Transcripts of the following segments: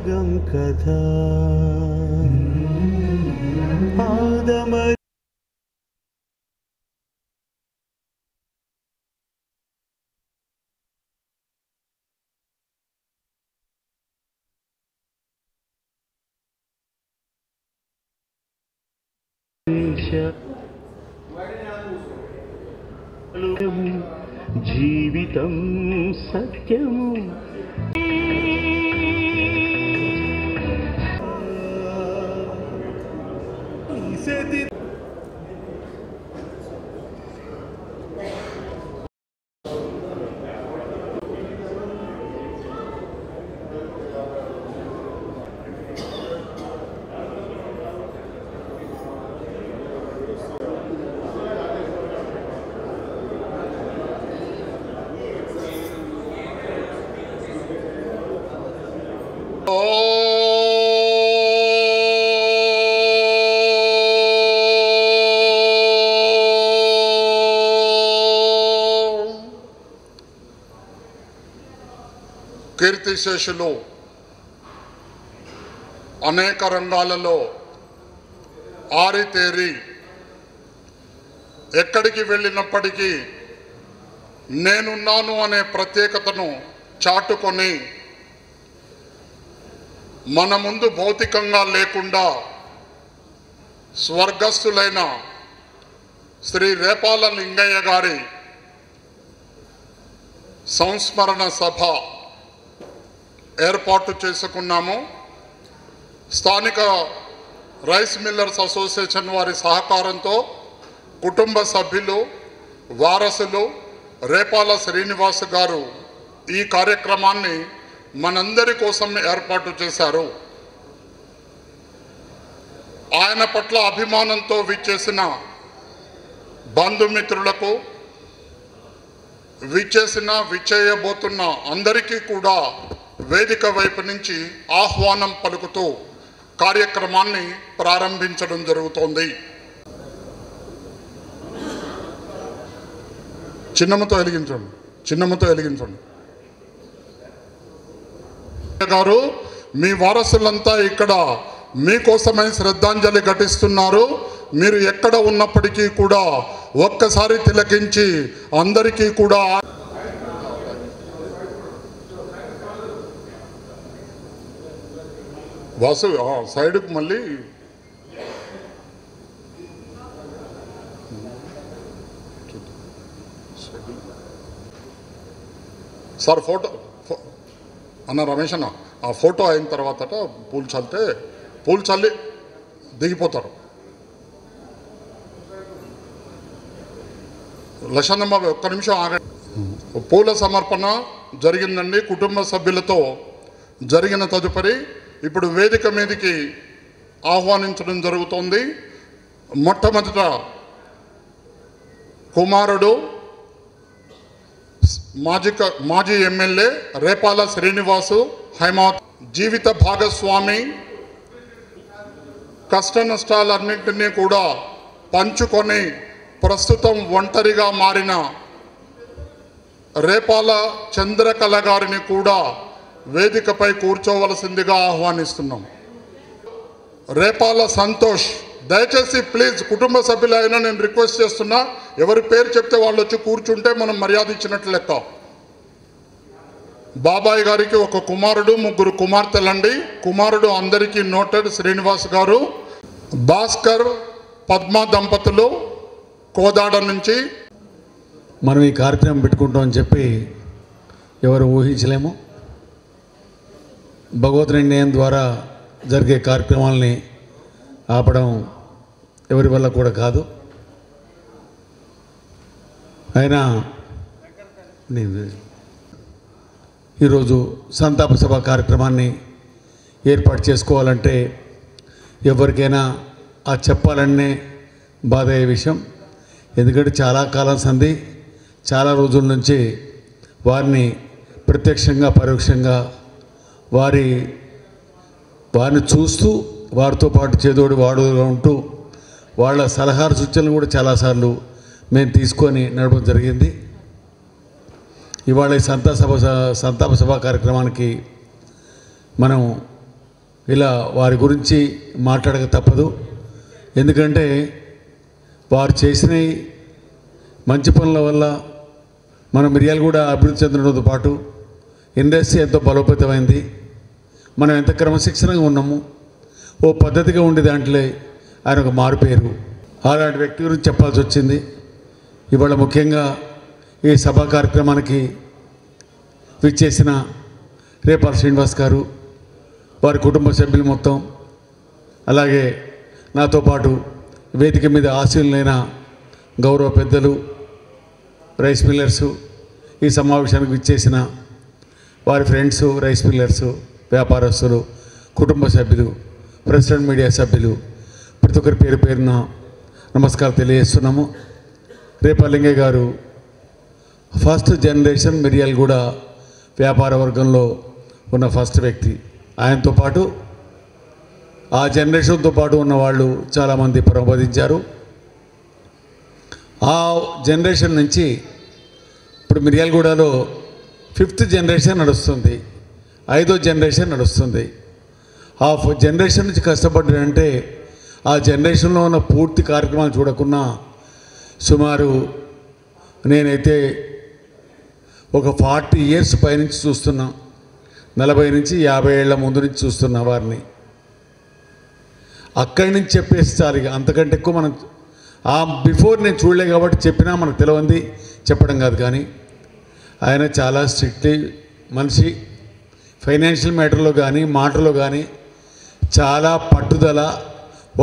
రాగం కథా ఆదమ జీవితం సత్యము కీర్తిశేషులు అనేక రంగాలలో ఆరితేరి ఎక్కడికి వెళ్ళినప్పటికీ నేనున్నాను అనే ప్రత్యేకతను చాటుకొని మన ముందు భౌతికంగా లేకుండా స్వర్గస్థులైన శ్రీ రేపాల లింగయ్య గారి సంస్మరణ సభ ఏర్పాటు చేసుకున్నాము. స్థానిక రైస్ మిల్లర్స్ అసోసియేషన్ వారి సహకారంతో కుటుంబ సభ్యులు వారసులు రేపాల శ్రీనివాస్ గారు ఈ కార్యక్రమాన్ని మనందరి కోసం ఏర్పాటు చేశారు. ఆయన పట్ల అభిమానంతో విచ్చేసిన బంధుమిత్రులకు విచ్చేయబోతున్న అందరికీ కూడా వేదిక వైపు నుంచి ఆహ్వానం పలుకుతూ కార్యక్రమాన్ని ప్రారంభించడం జరుగుతోంది. చిన్నమ్మతో వెలిగించండి గారు. మీ వారసులంతా ఇక్కడ మీకోసమై శ్రద్ధాంజలి ఘటిస్తున్నారు. మీరు ఎక్కడ ఉన్నప్పటికీ కూడా ఒక్కసారి తిలకించి అందరికీ కూడా వాసు సైడ్కి మళ్ళీ సార్ ఫోటో అన్న రమేష్ అన్న ఆ ఫోటో అయిన తర్వాత పూలు చల్లి దిగిపోతారు. లక్షణమ్మ ఒక్క నిమిషం ఆగండి. పూల సమర్పణ జరిగిందండి కుటుంబ సభ్యులతో. జరిగిన తదుపరి ఇప్పుడు వేదిక మీదకి ఆహ్వానించడం జరుగుతోంది. మొట్టమొదట కుమారుడు మాజీ ఎమ్మెల్యే రేపాల శ్రీనివాసు హైమావత్ జీవిత భాగస్వామి, కష్ట నష్టాలన్నింటినీ కూడా పంచుకొని ప్రస్తుతం ఒంటరిగా మారిన రేపాల చంద్రకళ గారిని కూడా వేదికపై కూర్చోవలసిందిగా ఆహ్వానిస్తున్నాం. రేపాల సంతోష్, దయచేసి ప్లీజ్ కుటుంబ సభ్యులైనా నేను రిక్వెస్ట్ చేస్తున్నా, ఎవరి పేరు చెప్తే వాళ్ళు వచ్చి కూర్చుంటే మనం మర్యాద ఇచ్చినట్లు లెక్క. బాబాయ్ గారికి ఒక కుమారుడు, 3 కుమార్తెలండి. కుమారుడు అందరికీ నోటెడ్ శ్రీనివాస్ గారు. భాస్కర్ పద్మ దంపతులు కోదాడ నుంచి. మనం ఈ కార్యక్రమం పెట్టుకుంటామని చెప్పి ఎవరు ఊహించలేము. భగవత్ నిర్ణయం ద్వారా జరిగే కార్యక్రమాలని ఆపడం ఎవరి వల్ల కూడా కాదు. అయినా ఈరోజు సంతాప సభ కార్యక్రమాన్ని ఏర్పాటు చేసుకోవాలంటే ఎవరికైనా ఆ చెప్పాలనే బాధ అయ్యే విషయం. ఎందుకంటే చాలా కాలం సంధి, చాలా రోజుల నుంచి వారిని ప్రత్యక్షంగా పరోక్షంగా వారిని చూస్తూ వారితో పాటు చేదోడు వాడుగా ఉంటూ వాళ్ళ సలహాలు సూచనలు కూడా చాలాసార్లు మేము తీసుకొని నడపడం జరిగింది. ఇవాళ ఈ సంతాప సభ కార్యక్రమానికి మనం ఇలా వారి గురించి మాట్లాడక తప్పదు. ఎందుకంటే వారు చేసిన మంచి పనుల వల్ల మన మిర్యాలగూడ అభివృద్ధి చెందడంతో పాటు ఇండస్ట్రీ ఎంతో బలోపేతమైంది. మనం ఎంత క్రమశిక్షణగా ఉన్నాము, ఓ పద్ధతిగా ఉండే దాంట్లో ఆయన ఒక మారుపేరు. అలాంటి వ్యక్తి గురించి చెప్పాల్సి వచ్చింది. ఇవాళ ముఖ్యంగా ఈ సభా కార్యక్రమానికి విచ్చేసిన రేపాల శ్రీనివాస్ గారు, వారి కుటుంబ సభ్యులు మొత్తం, అలాగే నాతో పాటు వేదిక మీద ఆశీనులైన గౌరవ పెద్దలు, రైస్ మిల్లర్సు, ఈ సమావేశానికి విచ్చేసిన వారి ఫ్రెండ్స్, రైస్ మిల్లర్సు, వ్యాపారస్తులు, కుటుంబ సభ్యులు, ప్రెసిడెంట్ మీడియా సభ్యులు, ప్రతి ఒక్కరి పేరు పేరున నమస్కారం తెలియజేస్తున్నాము. రేపాలింగయ్య గారు ఫస్ట్ జనరేషన్ మిర్యాలగూడ వ్యాపార వర్గంలో ఉన్న ఫస్ట్ వ్యక్తి. ఆయనతో పాటు ఆ జనరేషన్తో పాటు ఉన్న వాళ్ళు చాలామంది ప్రబోధించారు. ఆ జనరేషన్ నుంచి ఇప్పుడు మిర్యాలగూడలో 5th జనరేషన్ నడుస్తుంది, 5వ జనరేషన్ నడుస్తుంది. ఆ జనరేషన్ నుంచి కష్టపడ్డాడంటే ఆ జనరేషన్లో ఉన్న పూర్తి కార్యక్రమాలు చూడకున్నా సుమారు నేనైతే ఒక 40 years పైనుంచి చూస్తున్నా, 40 నుంచి 50 ఏళ్ల ముందు నుంచి చూస్తున్నా వారిని. అక్కడి నుంచి చెప్పేసి చాలు, అంతకంటే ఎక్కువ మనం బిఫోర్ నేను చూడలే కాబట్టి చెప్పినా మనకు తెలియంది చెప్పడం కాదు. కానీ ఆయన చాలా స్ట్రిక్ట్ మనిషి, ఫైనాన్షియల్ మ్యాటర్లో కానీ మాటలో కానీ చాలా పట్టుదల.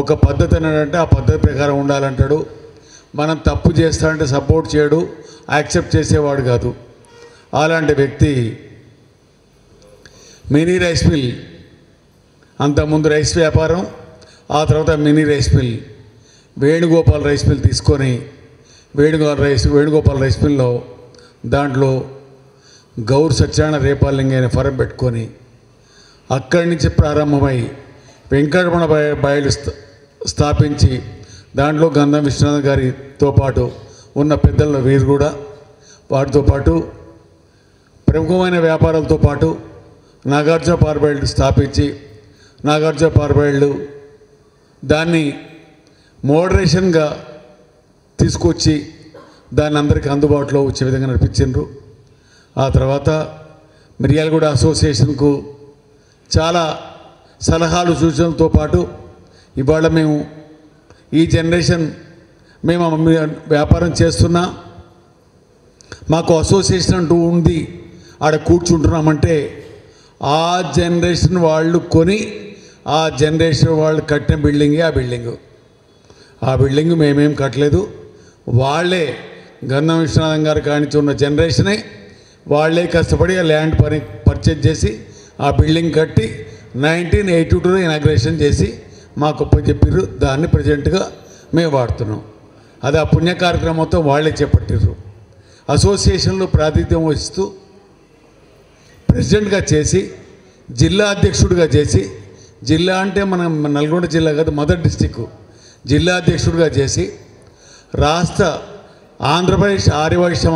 ఒక పద్ధతి అంటే ఆ పద్ధతి ప్రకారం ఉండాలంటాడు. మనం తప్పు చేస్తామంటే సపోర్ట్ చేయడు, యాక్సెప్ట్ చేసేవాడు కాదు. అలాంటి వ్యక్తి మినీ రైస్ మిల్, అంతకుముందు రైస్ వ్యాపారం, ఆ తర్వాత mini rice mill, Venugopal rice mill తీసుకొని వేణుగోపాల్ రైస్ మిల్లో దాంట్లో గౌర్ సత్యనారాయణ రేపాలింగయ్య ఫరం పెట్టుకొని అక్కడి నుంచి ప్రారంభమై వెంకటరమణ బయలు స్థాపించి దాంట్లో గంధం విశ్వనాథ్ గారితో పాటు ఉన్న పెద్దల వీరు కూడా, వాటితో పాటు ప్రముఖమైన వ్యాపారాలతో పాటు నాగార్జున పార్బైల్డ్ స్థాపించి నాగార్జున పార్బైల్డ్ దాన్ని మోడరేషన్గా తీసుకొచ్చి దాన్ని అందరికీ అందుబాటులో వచ్చే విధంగా నడిపించారు. ఆ తర్వాత మిర్యాలగూడ అసోసియేషన్కు చాలా సలహాలు సూచనలతో పాటు ఇవాళ మేము ఈ జనరేషన్ మేము వ్యాపారం చేస్తున్నా, మాకు అసోసియేషన్ అంటూ ఉంది, ఆడ కూర్చుంటున్నామంటే ఆ జనరేషన్ వాళ్ళు కొని ఆ జనరేషన్ వాళ్ళు కట్టిన బిల్డింగే ఆ బిల్డింగ్ మేమేం కట్టలేదు. వాళ్ళే గంధం విశ్వనాథం గారు కానించి ఉన్న జనరేషనే వాళ్ళే కష్టపడి ఆ ల్యాండ్ పర్చేజ్ చేసి ఆ బిల్డింగ్ కట్టి 1982లో ఇనాగ్రేషన్ చేసి మాకు ఒప్పచెప్పారు. దాన్ని ప్రజెంట్గా మేము వాడుతున్నాం. అది ఆ పుణ్య కార్యక్రమంతో వాళ్ళే చేపట్టారు. అసోసియేషన్లో ప్రాతినిధ్యం వహిస్తూ ప్రెసిడెంట్గా చేసి, జిల్లా అధ్యక్షుడిగా చేసి, జిల్లా అంటే మన నల్గొండ జిల్లా కాదు, మదర్ డిస్టిక్ జిల్లా అధ్యక్షుడిగా చేసి, రాష్ట్ర ఆంధ్రప్రదేశ్ ఆర్యవైశ్య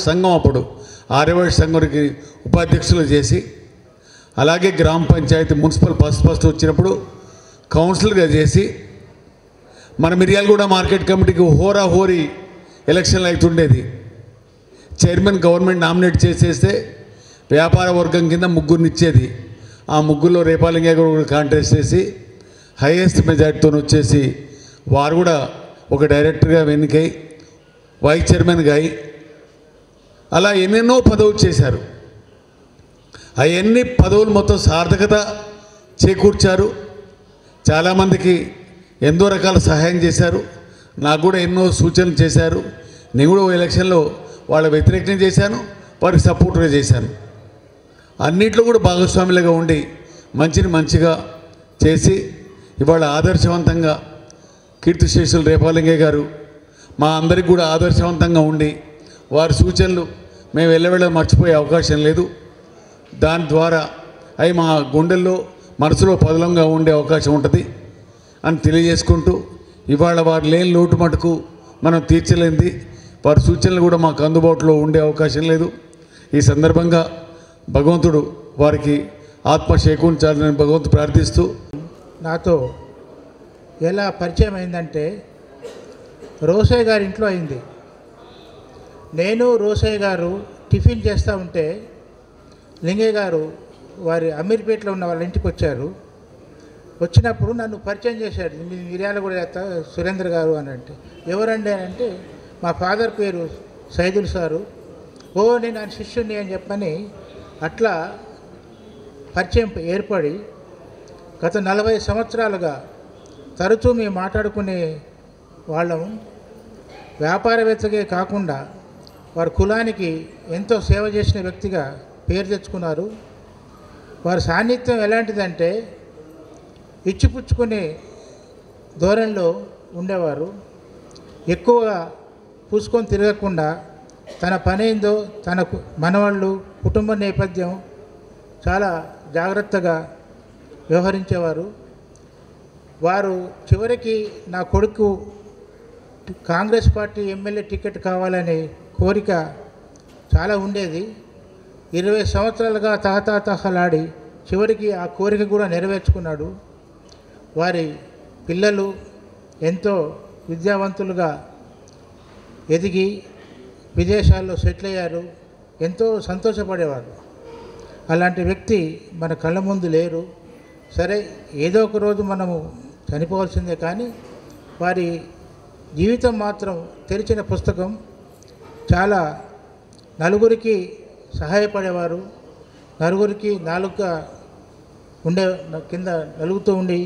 సంఘం అప్పుడు ఆర్యవైశ్య సంఘానికి ఉపాధ్యక్షులు చేసి, అలాగే గ్రామ పంచాయతీ మున్సిపల్ ఫస్ట్ వచ్చినప్పుడు కౌన్సిలర్గా చేసి, మన మిర్యాలగూడ మార్కెట్ కమిటీకి హోరీ ఎలక్షన్లు అవుతుండేది. చైర్మన్ గవర్నమెంట్ నామినేట్ చేసేస్తే వ్యాపార వర్గం కింద ముగ్గురినిచ్చేది. ఆ ముగ్గురులో రేపాలింగయ్య గారు కాంటెస్ట్ చేసి హైయెస్ట్ మెజార్టీతో వచ్చేసి వారు కూడా ఒక డైరెక్టర్గా ఎన్నికై వైస్ చైర్మన్గా అయి అలా ఎన్నెన్నో పదవులు చేశారు. అవన్నీ పదవులు మొత్తం సార్థకత చేకూర్చారు. చాలామందికి ఎంతో రకాల సహాయం చేశారు. నాకు కూడా ఎన్నో సూచనలు చేశారు. నేను కూడా ఎలక్షన్లో వాళ్ళ వ్యతిరేకంగా చేశాను, వారికి సపోర్ట్గా చేశాను. అన్నింటిలో కూడా భాగస్వాములుగా ఉండి మంచిగా చేసి ఇవాళ ఆదర్శవంతంగా కీర్తిశేషులు రేపాలింగయ్య గారు మా అందరికి కూడా ఆదర్శవంతంగా ఉండి వారి సూచనలు మేము వెళ్ళ మర్చిపోయే అవకాశం లేదు. దాని ద్వారా అవి మా గుండెల్లో మనసులో పదలంగా ఉండే అవకాశం ఉంటుంది అని తెలియజేసుకుంటూ, ఇవాళ వారు లేని లోటు మటుకు మనం తీర్చలేంది, వారి సూచనలు కూడా మాకు అందుబాటులో ఉండే అవకాశం లేదు. ఈ సందర్భంగా భగవంతుడు వారికి ఆత్మ చేకూర్చాలని భగవంతు ప్రార్థిస్తూ నాతో ఎలా పరిచయం అయిందంటే రోసయ్య గారి ఇంట్లో అయింది. నేను రోసయ్య గారు టిఫిన్ చేస్తూ ఉంటే లింగయ్య గారు వారి అమీర్పేటలో ఉన్న వాళ్ళ ఇంటికి వచ్చారు. వచ్చినప్పుడు నన్ను పరిచయం చేశాడు. మీ మిర్యాలగూడ సురేంద్ర గారు అని అంటే, ఎవరండి అని అంటే, మా ఫాదర్ పేరు సైదుల్ సారు. ఓ నేను ఆయన శిష్యుని అని చెప్పని అట్లా పరిచయం ఏర్పడి గత 40 సంవత్సరాలుగా తరచూ మేము మాట్లాడుకునే వాళ్ళం. వ్యాపారవేత్తగే కాకుండా వారి కులానికి ఎంతో సేవ చేసిన వ్యక్తిగా పేరు తెచ్చుకున్నారు. వారి సాన్నిధ్యం ఎలాంటిదంటే ఇచ్చిపుచ్చుకునే ధోరణిలో ఉండేవారు. ఎక్కువగా పూసుకొని తిరగకుండా తన పని ఏందో, తన మనవాళ్ళు, కుటుంబ నేపథ్యం చాలా జాగ్రత్తగా వ్యవహరించేవారు. వారు చివరికి నా కొడుకు కాంగ్రెస్ పార్టీ ఎమ్మెల్యే టికెట్ కావాలనే కోరిక చాలా ఉండేది. 20 సంవత్సరాలుగా తహతహలాడి చివరికి ఆ కోరిక కూడా నెరవేర్చుకున్నాడు. వారి పిల్లలు ఎంతో విద్యావంతులుగా ఎదిగి విదేశాల్లో సెటిల్ అయ్యారు. ఎంతో సంతోషపడేవారు. అలాంటి వ్యక్తి మన కళ్ళ ముందు లేరు. సరే, ఏదో ఒక రోజు మనము చనిపోవాల్సిందే, కానీ వారి జీవితం మాత్రం తెరిచిన పుస్తకం. చాలా నలుగురికి సహాయపడేవారు. నలుగురికి నాలుగుగా ఉండే కింద నలుగుతూ ఉండి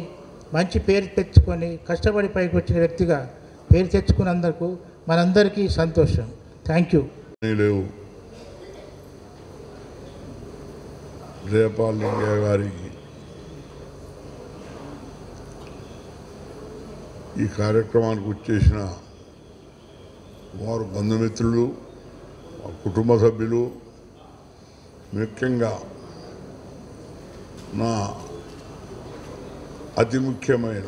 మంచి పేరు తెచ్చుకొని కష్టపడి పైకి వచ్చిన వ్యక్తిగా పేరు తెచ్చుకున్నందుకు మనందరికీ సంతోషం. Thank you. లేవు రేపాల్ లింగయ్య గారికి ఈ కార్యక్రమానికి వచ్చేసిన వారు బంధుమిత్రులు, కుటుంబ సభ్యులు, ముఖ్యంగా నా అతి ముఖ్యమైన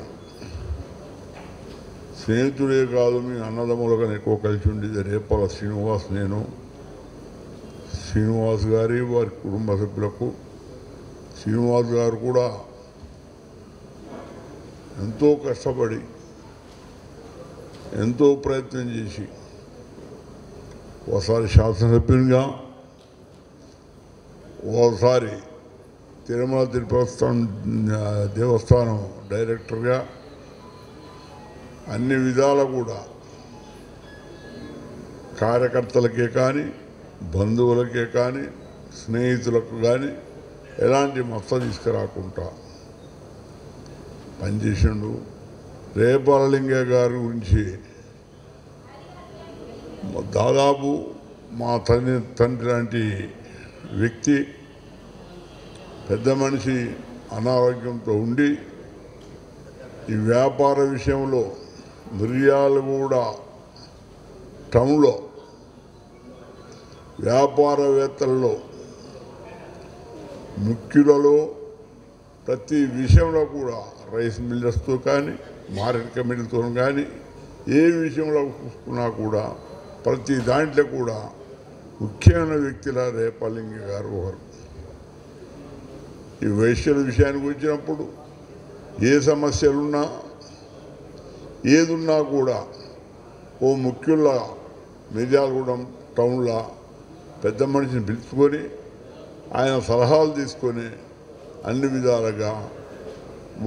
స్నేహితుడే కాదు, మీ అన్నదమ్ములుగా ఎక్కువ కలిసి ఉండేది రేపాల శ్రీనివాస్. నేను శ్రీనివాస్ గారి వారి కుటుంబ సభ్యులకు, శ్రీనివాస్ గారు కూడా ఎంతో కష్టపడి ఎంతో ప్రయత్నం చేసి ఒకసారి శాసనసభ్యునిగా, ఓసారి తిరుమల తిరుపతి దేవస్థానం డైరెక్టర్గా అన్ని విధాల కూడా కార్యకర్తలకే కానీ, బంధువులకే కానీ, స్నేహితులకు కానీ ఎలాంటి మచ్చ తీసుకురాకుండా పనిచేసిండు. రేపాల లింగయ్య గారి గురించి దాదాపు మా తండ్రి లాంటి వ్యక్తి, పెద్ద మనిషి, అనారోగ్యంతో ఉండి ఈ వ్యాపార విషయంలో మిర్యాలగూడ టౌన్లో వ్యాపారవేత్తల్లో ముఖ్యులలో ప్రతి విషయంలో కూడా రైస్ మిల్లర్స్తో కానీ, మార్కెట్ కమిటీలతో కానీ, ఏ విషయంలో చూసుకున్నా కూడా ప్రతి దాంట్లో కూడా ముఖ్యమైన వ్యక్తిలా రేపాల్ లింగయ్య గారు ఒకరు. ఈ వైశ్యుల విషయానికి వచ్చినప్పుడు ఏ సమస్యలున్నా ఏదున్నా కూడా ఓ ముఖ్యుల మిర్యాలగూడెం టౌన్లో పెద్ద మనిషిని పిలుచుకొని ఆయన సలహాలు తీసుకొని అన్ని విధాలుగా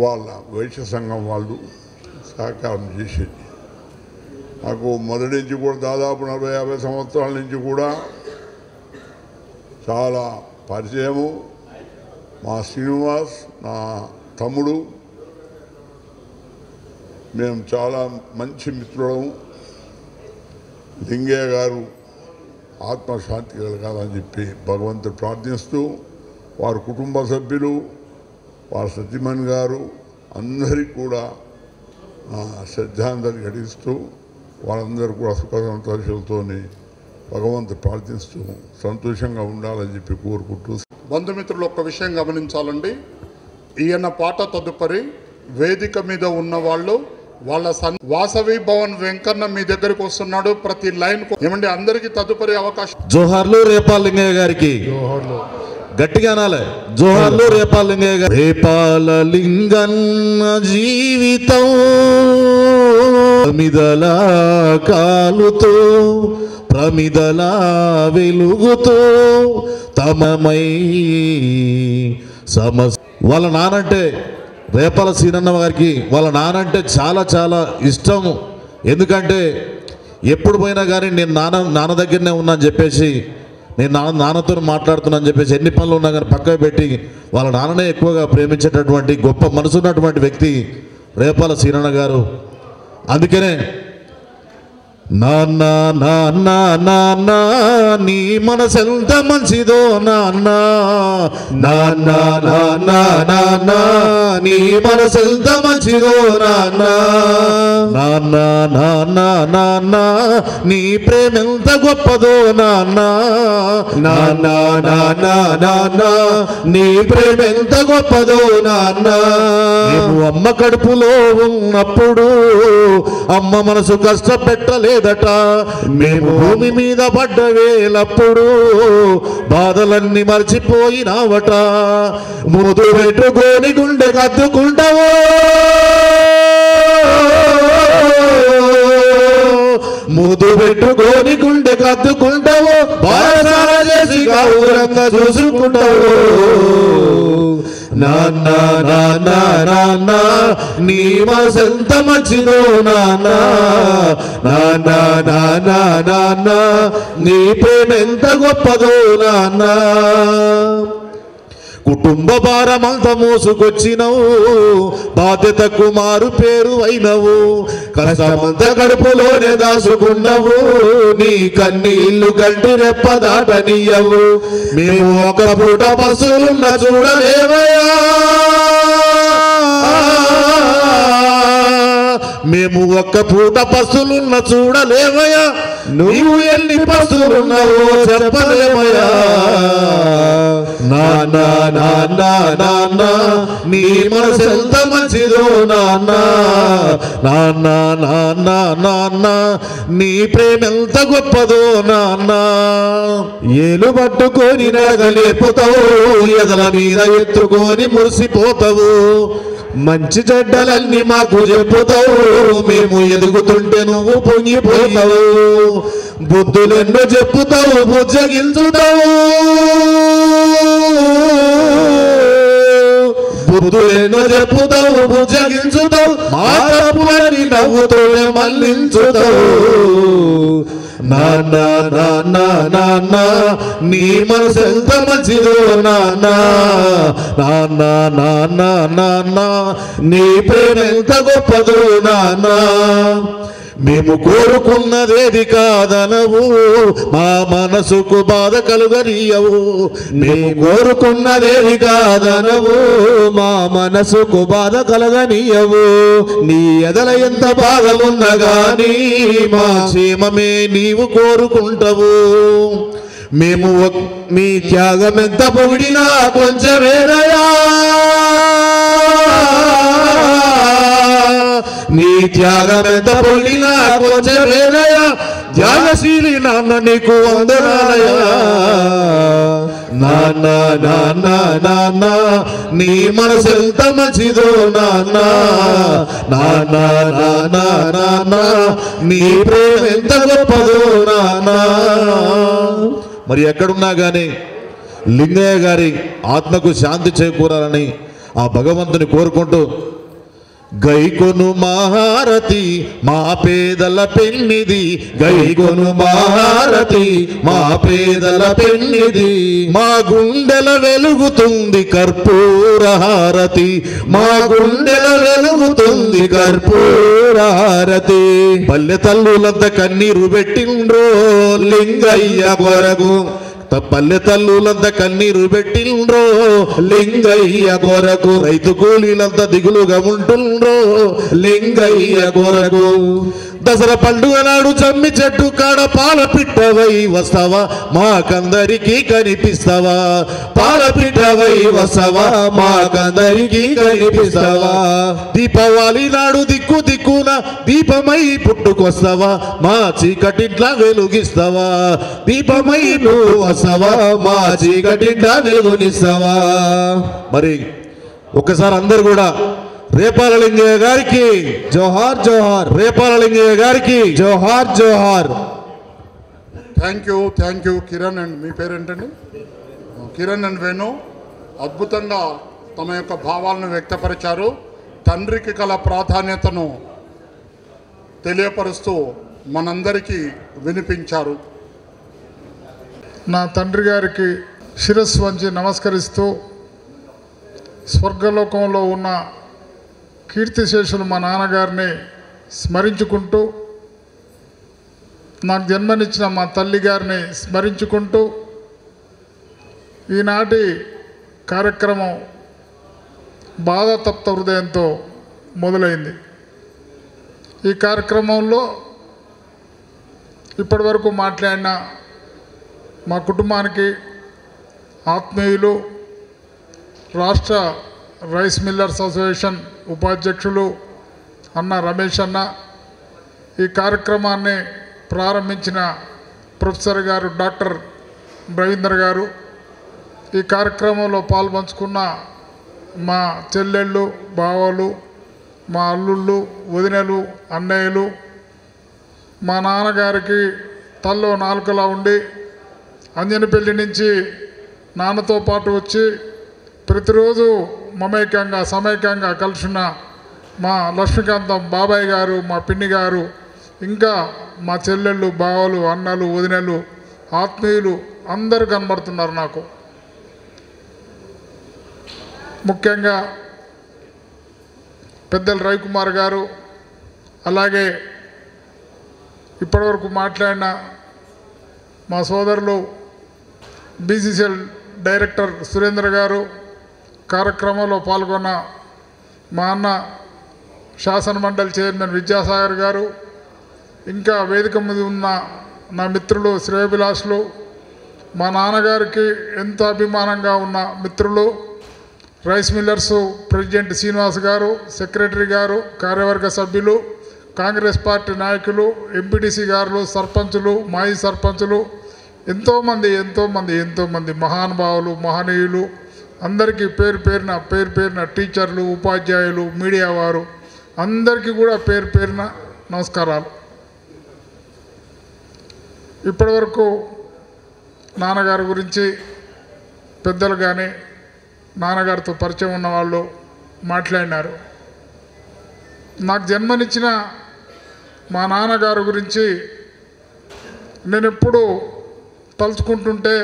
వాళ్ళ వైశ్య సంఘం వాళ్ళు సహకారం చేసేది. నాకు మొదటి నుంచి కూడా దాదాపు 40-50 సంవత్సరాల నుంచి కూడా చాలా పరిచయము. మా శ్రీనివాస్ నా తమ్ముడు, మేము చాలా మంచి మిత్రులము. లింగయ్య గారు ఆత్మశాంతి కలగాలని చెప్పి భగవంతుడు ప్రార్థిస్తూ, వారి కుటుంబ సభ్యులు, వారి సతీమణి గారు అందరికీ కూడా శ్రద్ధాంజలి ఘటిస్తూ, వాళ్ళందరూ కూడా సుఖ సంతోషాలతో భగవంతుడు ప్రార్థిస్తూ సంతోషంగా ఉండాలని చెప్పి కోరుకుంటూ. బంధుమిత్రులు ఒక్క విషయం గమనించాలండి. ఈయన పాట తదుపరి వేదిక మీద ఉన్న వాళ్ళు వాళ్ళ వాసవి భవన్ వెంకన్న మీ దగ్గరికి వస్తున్నాడు. ప్రతి లైన్ ఏమండి అందరికీ తదుపరి అవకాశం. జోహార్లు రేపాల్ లింగయ్య గారికి, గట్టిగా అనాలి. జోహార్లు రేపాల లింగయ్య గారు. రేపాల లింగన్న జీవితం ప్రమిదలా కాలుతో ప్రమిదలా వెలుగుతో తమమై వాళ్ళ నానంటే రేపాల సీనన్న గారికి వాళ్ళ నానంటే చాలా చాలా ఇష్టం. ఎందుకంటే ఎప్పుడు పోయినా కానీ నేను నాన్న దగ్గరనే ఉన్నా అని చెప్పేసి, నేను నాన్నతో మాట్లాడుతున్నా అని చెప్పేసి, ఎన్ని పనులు ఉన్నా కానీ పక్కకు పెట్టి వాళ్ళ నాన్ననే ఎక్కువగా ప్రేమించేటటువంటి గొప్ప మనసున్నటువంటి వ్యక్తి రేపాల సీనన్న గారు. అందుకనే నాన్న నాన్న నాన్న నీ మనసెంత మంచిదో నాన్న, నాన్న నాన్న నాన్న నీ మనసెంత మంచిదో నాన్న, నాన్న నాన్న నాన్న నీ ప్రేమెంత గొప్పదో నాన్న, నాన్న నాన్న నాన్న నీ ప్రేమెంత గొప్పదో నాన్న. మేము అమ్మ కడుపులో ఉన్నప్పుడు అమ్మ మనసు కష్టపెట్టలేదట, మేము భూమి మీద పడ్డ వేలప్పుడు బాధలన్నీ మర్చిపోయినావట, ముదు పెట్టుకొని గుండె కద్దుకుంటావో ముదు పెట్టుకొని గుండె కద్దుకుంటావో బాధ చేసి గౌరవంగా చూసుకుంటావు. నాన్న నాన్న నాన్న నీ మనసెంత మంచిదో నాన్న, నాన్న నాన్న నాన్న నీ ప్రేమ ఎంత గొప్పదో నాన్న. కుటుంబ భారమంతా మోసుకొచ్చినవు, బాధ్యతకు మారు పేరు అయినవు, కష్టమంత కడుపులోనే దాసుకున్నావు, నీ కన్నీళ్లు కంటి రెప్ప దాటనీయవు. మేము ఒక పూట పశువులున్న చూడలేవయ్యా, మేము ఒక్క పూట పశువులున్న చూడలేవయ్యా, నువ్వు ఎన్ని పశువులున్నావో చెప్పలేవయ్యా. నాన్న నాన్న నాన్న నీ మనసెంత మంచిదో నాన్న, నాన్న నాన్న నాన్న నీ ప్రేమెంత గొప్పదో నాన్న. ఏలు పట్టుకొని నడగలేపుతావు, ఎదల మీద ఎత్తుకొని మురిసిపోతావు, మంచి చెడ్డలన్నీ మాకు చెప్పుతావు, మేము ఎదుగుతుంటే నువ్వు పొంగిపోతావు, బుద్ధులెన్నో చెప్పుతావు బుజ్జగించుతావు, బుద్ధులెన్నో చెప్పుతావు బుజ్జగించుతావు, మా తప్పులని నవ్వుతోనే మళ్ళించుతావు. నాన్న నాన్న నాన్న నీ మనసు ఎంత మంచిదో నాన్న, నాన్న నాన్న నాన్న నీ ప్రేమ ఎంత గొప్పదో నాన్న. మేము కోరుకున్నదేది కాదనవు, మా మనసుకు బాధ కలుగనీయవు, మేము కోరుకున్నదేది కాదనవు, మా మనసుకు బాధ కలగనీయవు. నీ ఎదల ఎంత బాధ ఉన్నా గానీ మా క్షేమమే నీవు కోరుకుంటావు. మేము మీ త్యాగం ఎంత పొగిడినా కొంచెమేనయా, నీ త్యాగం ఎంత పొగిడినా కొంచెమేనయా, త్యాగశీలి నాన్న నీకు వందనాలయా. నాన్న నాన్న నాన్న నీ మనసు ఎంత మంచిదో నాన్న, నాన్న నాన్న నాన్న నీ ప్రేమ ఎంత గొప్పదో నాన్న. మరి ఎక్కడున్నా కానీ లింగయ్య గారి ఆత్మకు శాంతి చేకూరాలని ఆ భగవంతుని కోరుకుంటూ, గైకొను మహారతి మా పేదల పెన్నిది, గైకొను మహారతి మా పేదల పెన్నిది, మా గుండెల వెలుగుతుంది కర్పూర హారతి, మా గుండెల వెలుగుతుంది కర్పూర హారతి. పల్లె తల్లులంత కన్నీరు పెట్టిండ్రో లింగయ్య కొరకు, పల్లె తల్లులంతా కన్నీరు పెట్టిండ్రో లింగయ్య కొరకు, రైతు కూలీలంతా దిగులుగా ఉంటుండ్రో లింగయ్య కొరకు, దసరా పండుగ నాడు జమ్మి చెట్టు కాడ పాల పిట్టవై వస్తావా మాకందరికీ కనిపిస్తావా పాల పిట్టవై వస్తావా మాకందరికీ కనిపిస్తావా దీపావళి నాడు దిక్కు దిక్కున దీపమై పుట్టుకొస్తావా మా చీకటింట్లా వెలుగిస్తావా దీపమై నువ్వు వస్తావా మా చీకటింట్లా వెలుగునిస్తావా మరి ఒకసారి అందరు కూడా రేపాల లింగయ్య గారికి జోహార్ జోహార్ రేపాల లింగయ్య గారికి జోహార్ జోహార్ థ్యాంక్ యూ కిరణ్ అండ్ మీ పేరేంటండి కిరణ్ అండ్ వేణు అద్భుతంగా తమ యొక్క భావాలను వ్యక్తపరిచారు తండ్రికి కల ప్రాధాన్యతను తెలియపరుస్తూ మనందరికీ వినిపించారు నా తండ్రి గారికి శిరస్సు వంచి నమస్కరిస్తూ స్వర్గలోకంలో ఉన్న కీర్తిశేషులు మా నాన్నగారిని స్మరించుకుంటూ నాకు జన్మనిచ్చిన మా తల్లి గారిని స్మరించుకుంటూ ఈనాటి కార్యక్రమం బాధాతప్త హృదయంతో మొదలైంది. ఈ కార్యక్రమంలో ఇప్పటివరకు మాట్లాడిన మా కుటుంబానికి ఆత్మీయులు రాష్ట్ర రైస్ మిల్లర్స్ అసోసియేషన్ ఉపాధ్యక్షులు అన్న రమేష్ అన్న, ఈ కార్యక్రమాన్ని ప్రారంభించిన ప్రొఫెసర్ గారు డాక్టర్ రవీంద్ర గారు, ఈ కార్యక్రమంలో పాల్పంచుకున్న మా చెల్లెళ్ళు బావలు మా అల్లుళ్ళు వదినలు అన్నయ్యలు, మా నాన్నగారికి తల్లో నాలుకలా ఉండి అంజనపల్లి నుంచి నాన్నతో పాటు వచ్చి ప్రతిరోజు మమైక్యంగా సమైక్యంగా కలిసిన మా లక్ష్మీకాంతం బాబాయ్ గారు, మా పిన్ని గారు, ఇంకా మా చెల్లెళ్ళు బావలు అన్నలు వదినలు ఆత్మీయులు అందరూ కనబడుతున్నారు నాకు. ముఖ్యంగా పెద్దలు రవికుమార్ గారు, అలాగే ఇప్పటివరకు మాట్లాడిన మా సోదరులు బీసీసీఎల్ డైరెక్టర్ సురేంద్ర గారు, కార్యక్రమంలో పాల్గొన్న మా అన్న శాసనమండలి చైర్మన్ విద్యాసాగర్ గారు, ఇంకా వేదిక మీద ఉన్న నా మిత్రులు శ్రేయభిలాషులు, మా నాన్నగారికి ఎంతో అభిమానంగా ఉన్న మిత్రులు రైస్ మిల్లర్స్ ప్రెసిడెంట్ శ్రీనివాస్ గారు, సెక్రటరీ గారు, కార్యవర్గ సభ్యులు, కాంగ్రెస్ పార్టీ నాయకులు, ఎంపీటీసీ గారులు, సర్పంచులు, మాజీ సర్పంచులు, ఎంతోమంది మహానుభావులు మహనీయులు అందరికీ పేరు పేరున టీచర్లు, ఉపాధ్యాయులు, మీడియా వారు అందరికీ కూడా పేరు పేరున నమస్కారాలు. ఇప్పటివరకు నాన్నగారి గురించి పెద్దలు కానీ నాన్నగారితో పరిచయం ఉన్నవాళ్ళు మాట్లాడినారు. నాకు జన్మనిచ్చిన మా నాన్నగారి గురించి నేను ఎప్పుడు తలుచుకుంటుంటే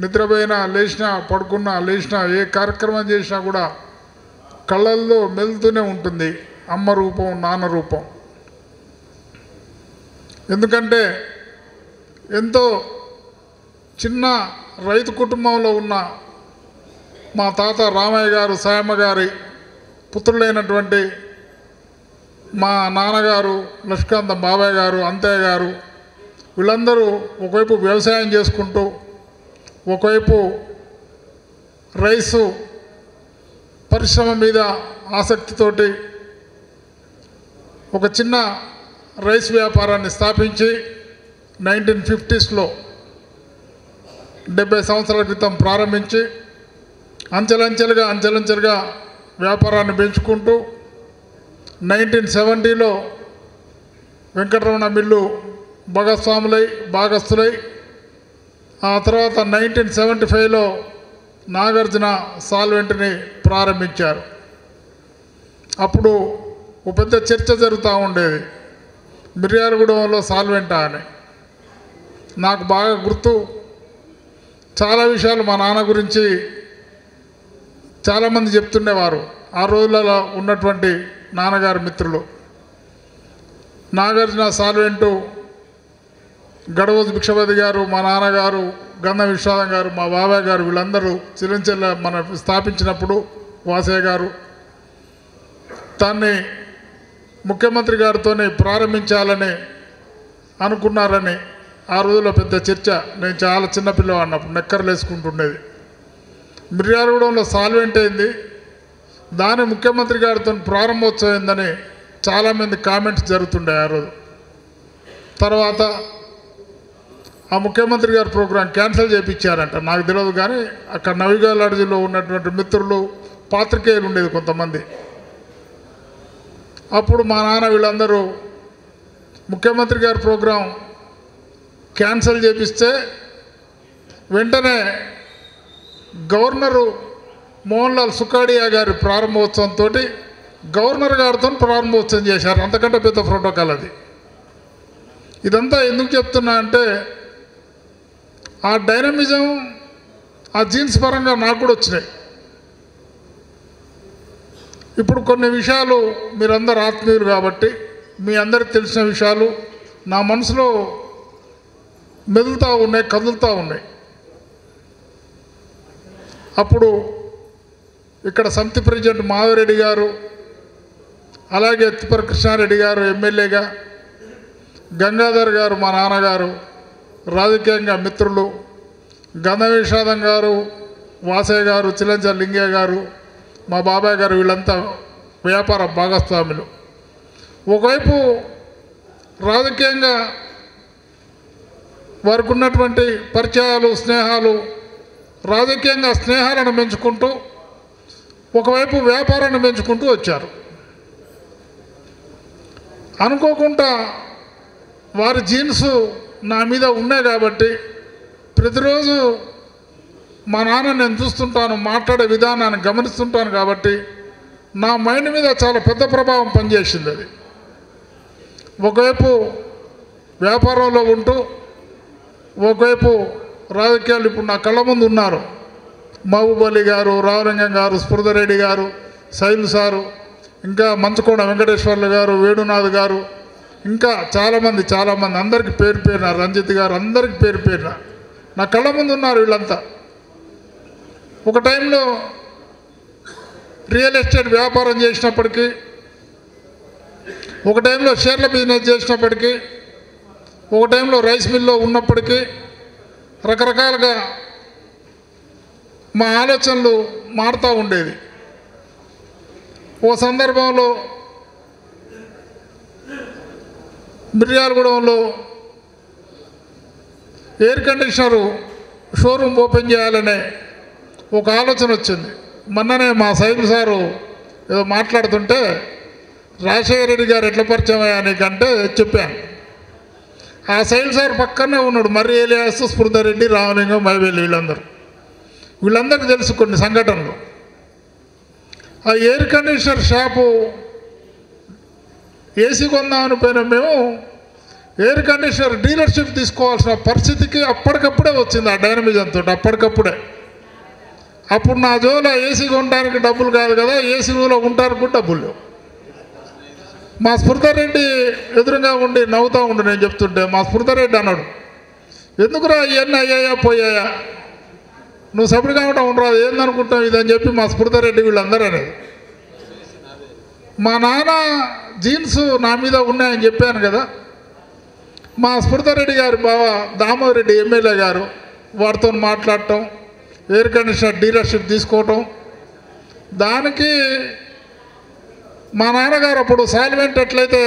నిద్రపోయినా లేచినా పడుకున్నా లేచినా ఏ కార్యక్రమం చేసినా కూడా కళ్ళల్లో మెలుతూనే ఉంటుంది అమ్మ రూపం నాన్న రూపం. ఎందుకంటే ఎంతో చిన్న రైతు కుటుంబంలో ఉన్న మా తాత రామయ్య గారు సాయమ్మ గారి పుత్రులైనటువంటి మా నాన్నగారు లక్ష్మీకాంతం బాబాయ్ గారు అంతయ్య గారు వీళ్ళందరూ ఒకవైపు వ్యవసాయం చేసుకుంటూ ఒకవైపు రైసు పరిశ్రమ మీద ఆసక్తితోటి ఒక చిన్న రైస్ వ్యాపారాన్ని స్థాపించి 1950s 70 సంవత్సరాల క్రితం ప్రారంభించి అంచెలంచెలుగా వ్యాపారాన్ని పెంచుకుంటూ 1970లో వెంకటరమణ మిల్లు భాగస్తులై ఆ తర్వాత 1975లో నాగార్జున సాల్వెంట్ని ప్రారంభించారు. అప్పుడు ఒక పెద్ద చర్చ జరుగుతూ ఉండేది, మిర్యాలగూడెంలో సాల్వెంటా అని. నాకు బాగా గుర్తు, చాలా విషయాలు మా నాన్న గురించి చాలామంది చెప్తుండేవారు. ఆ రోజులలో ఉన్నటువంటి నాన్నగారి మిత్రులు నాగార్జున సాల్వెంటు గడవోజు భిక్షపతి గారు, మా నాన్నగారు గంధం విశ్వనాథం గారు, మా బాబాయ్ గారు వీళ్ళందరూ చిరంచెల్ల మన స్థాపించినప్పుడు వాసయ్య గారు దాన్ని ముఖ్యమంత్రి గారితోనే ప్రారంభించాలని అనుకున్నారని ఆ రోజుల్లో పెద్ద చర్చ. నేను చాలా చిన్నపిల్లవాడిని అన్నప్పుడు నెక్కర్లు వేసుకుంటుండేది. మిర్యాలగూడెంలో సాల్వెంట్ అయింది, దాని ముఖ్యమంత్రి గారితో ప్రారంభోత్సవం అయిందని చాలామంది కామెంట్స్ జరుగుతుండే ఆ రోజు. తర్వాత ఆ ముఖ్యమంత్రి గారి ప్రోగ్రాం క్యాన్సిల్ చేయించారంట, నాకు తెలియదు. కానీ అక్కడ నవిగాలాడ్జిలో ఉన్నటువంటి మిత్రులు పాత్రికేయులు ఉండేది కొంతమంది. అప్పుడు మా నాన్న వీళ్ళందరూ ముఖ్యమంత్రి గారి ప్రోగ్రాం క్యాన్సిల్ చేపిస్తే వెంటనే గవర్నరు మోహన్ లాల్ సుఖాడియా గారి ప్రారంభోత్సవంతో గవర్నర్ గారితో ప్రారంభోత్సవం చేశారు. అంతకంటే పెద్ద ప్రోటోకాల్ అది. ఇదంతా ఎందుకు చెప్తున్నా అంటే ఆ డైనమిజం, ఆ జీన్స్ పరంగా నాకు కూడా వచ్చినాయి. ఇప్పుడు కొన్ని విషయాలు మీరందరూ ఆత్మీయులు కాబట్టి మీ అందరికి తెలిసిన విషయాలు నా మనసులో మెదులుతూ ఉన్నాయి, కదులుతూ ఉన్నాయి. అప్పుడు ఇక్కడ సమితి ప్రెసిడెంట్ మాధవరెడ్డి గారు, అలాగే తిప్పర కృష్ణారెడ్డి గారు ఎమ్మెల్యేగా, గంగాధర్ గారు మా నాన్నగారు రాజకీయంగా మిత్రులు, గంధవిషాదం గారు, వాసయ్య గారు, చిలంచ లింగయ్య గారు, మా బాబాయ్ గారు, వీళ్ళంతా వ్యాపార భాగస్వాములు. ఒకవైపు రాజకీయంగా వారికి ఉన్నటువంటి పరిచయాలు, స్నేహాలు, రాజకీయంగా స్నేహాలను పెంచుకుంటూ ఒకవైపు వ్యాపారాన్ని పెంచుకుంటూ వచ్చారు. అనుకోకుండా వారి జీన్స్ నా మీద ఉన్నాయి కాబట్టి ప్రతిరోజు మా నాన్న నేను చూస్తుంటాను, మాట్లాడే విధానాన్ని గమనిస్తుంటాను కాబట్టి నా మైండ్ మీద చాలా పెద్ద ప్రభావం పనిచేసింది అది. ఒకవైపు వ్యాపారంలో ఉంటూ ఒకవైపు రాజకీయాలు ఇప్పుడు నా కళ్ళ ముందు ఉన్నారు. మహబూబ్ అలీ గారు, రావలింగం గారు, స్ఫుర్ధరెడ్డి గారు, శైలు సారు, ఇంకా మంచకొండ వెంకటేశ్వర్లు గారు, వేణునాథ్ గారు, ఇంకా చాలామంది అందరికీ పేరు పేరున, రంజిత్ గారు, అందరికీ పేరు పేరున నా కళ్ళ ముందు ఉన్నారు వీళ్ళంతా. ఒక టైంలో రియల్ ఎస్టేట్ వ్యాపారం చేసినప్పటికీ, ఒక టైంలో షేర్ల బిజినెస్ చేసినప్పటికీ, ఒక టైంలో రైస్ మిల్లో ఉన్నప్పటికీ రకరకాలుగా మా ఆలోచనలు మారుతూ ఉండేది. ఓ సందర్భంలో మిర్యాలగూడెంలో ఎయిర్ కండిషనరు షోరూమ్ ఓపెన్ చేయాలనే ఒక ఆలోచన వచ్చింది. మొన్ననే మా సైకిల్ సారు ఏదో మాట్లాడుతుంటే రాజశేఖర రెడ్డి గారు ఎట్లా పరిచయం అయ్యా నీకంటే చెప్పాను. ఆ సైకిల్ సార్ పక్కనే ఉన్నాడు, మర్రి ఏలియాస్, స్ఫుర్ధరెడ్డి, రామలింగం, మైవేలి, వీళ్ళందరికీ తెలుసు కొన్ని సంఘటనలు. ఆ ఎయిర్ కండిషనర్ షాపు ఏసీ కొందామని పోయినా మేము ఎయిర్ కండిషనర్ డీలర్షిప్ తీసుకోవాల్సిన పరిస్థితికి అప్పటికప్పుడే వచ్చింది ఆ డైనమిజంతో. అప్పటికప్పుడే అప్పుడు నా జోలో ఏసీ కొనడానికి డబ్బులు కాదు కదా, ఏసీ రూలో ఉండడానికి కూడా డబ్బులు లేవు. మా స్ఫుర్ధరెడ్డి ఎదురుగా ఉండి నవ్వుతూ ఉండి నేను చెప్తుంటే మా స్ఫుర్ధరెడ్డి అన్నాడు, ఎందుకురా ఇవన్నీ అయ్యాయా పోయాయా, నువ్వు సపరేట్ కావడం ఉండరాదు, ఏందనుకుంటావు ఇదని చెప్పి మా స్ఫుర్ధరెడ్డి వీళ్ళందరూ అనేది. మా నాన్న జీన్స్ నా మీద ఉన్నాయని చెప్పాను కదా, మా స్ఫుర్ధరెడ్డి గారి బావ దామోదరెడ్డి ఎమ్మెల్యే గారు వారితో మాట్లాడటం, ఎయిర్ కండిషనర్ డీలర్షిప్ తీసుకోవటం, దానికి మా నాన్నగారు అప్పుడు సాల్వెంట్ ఎట్లయితే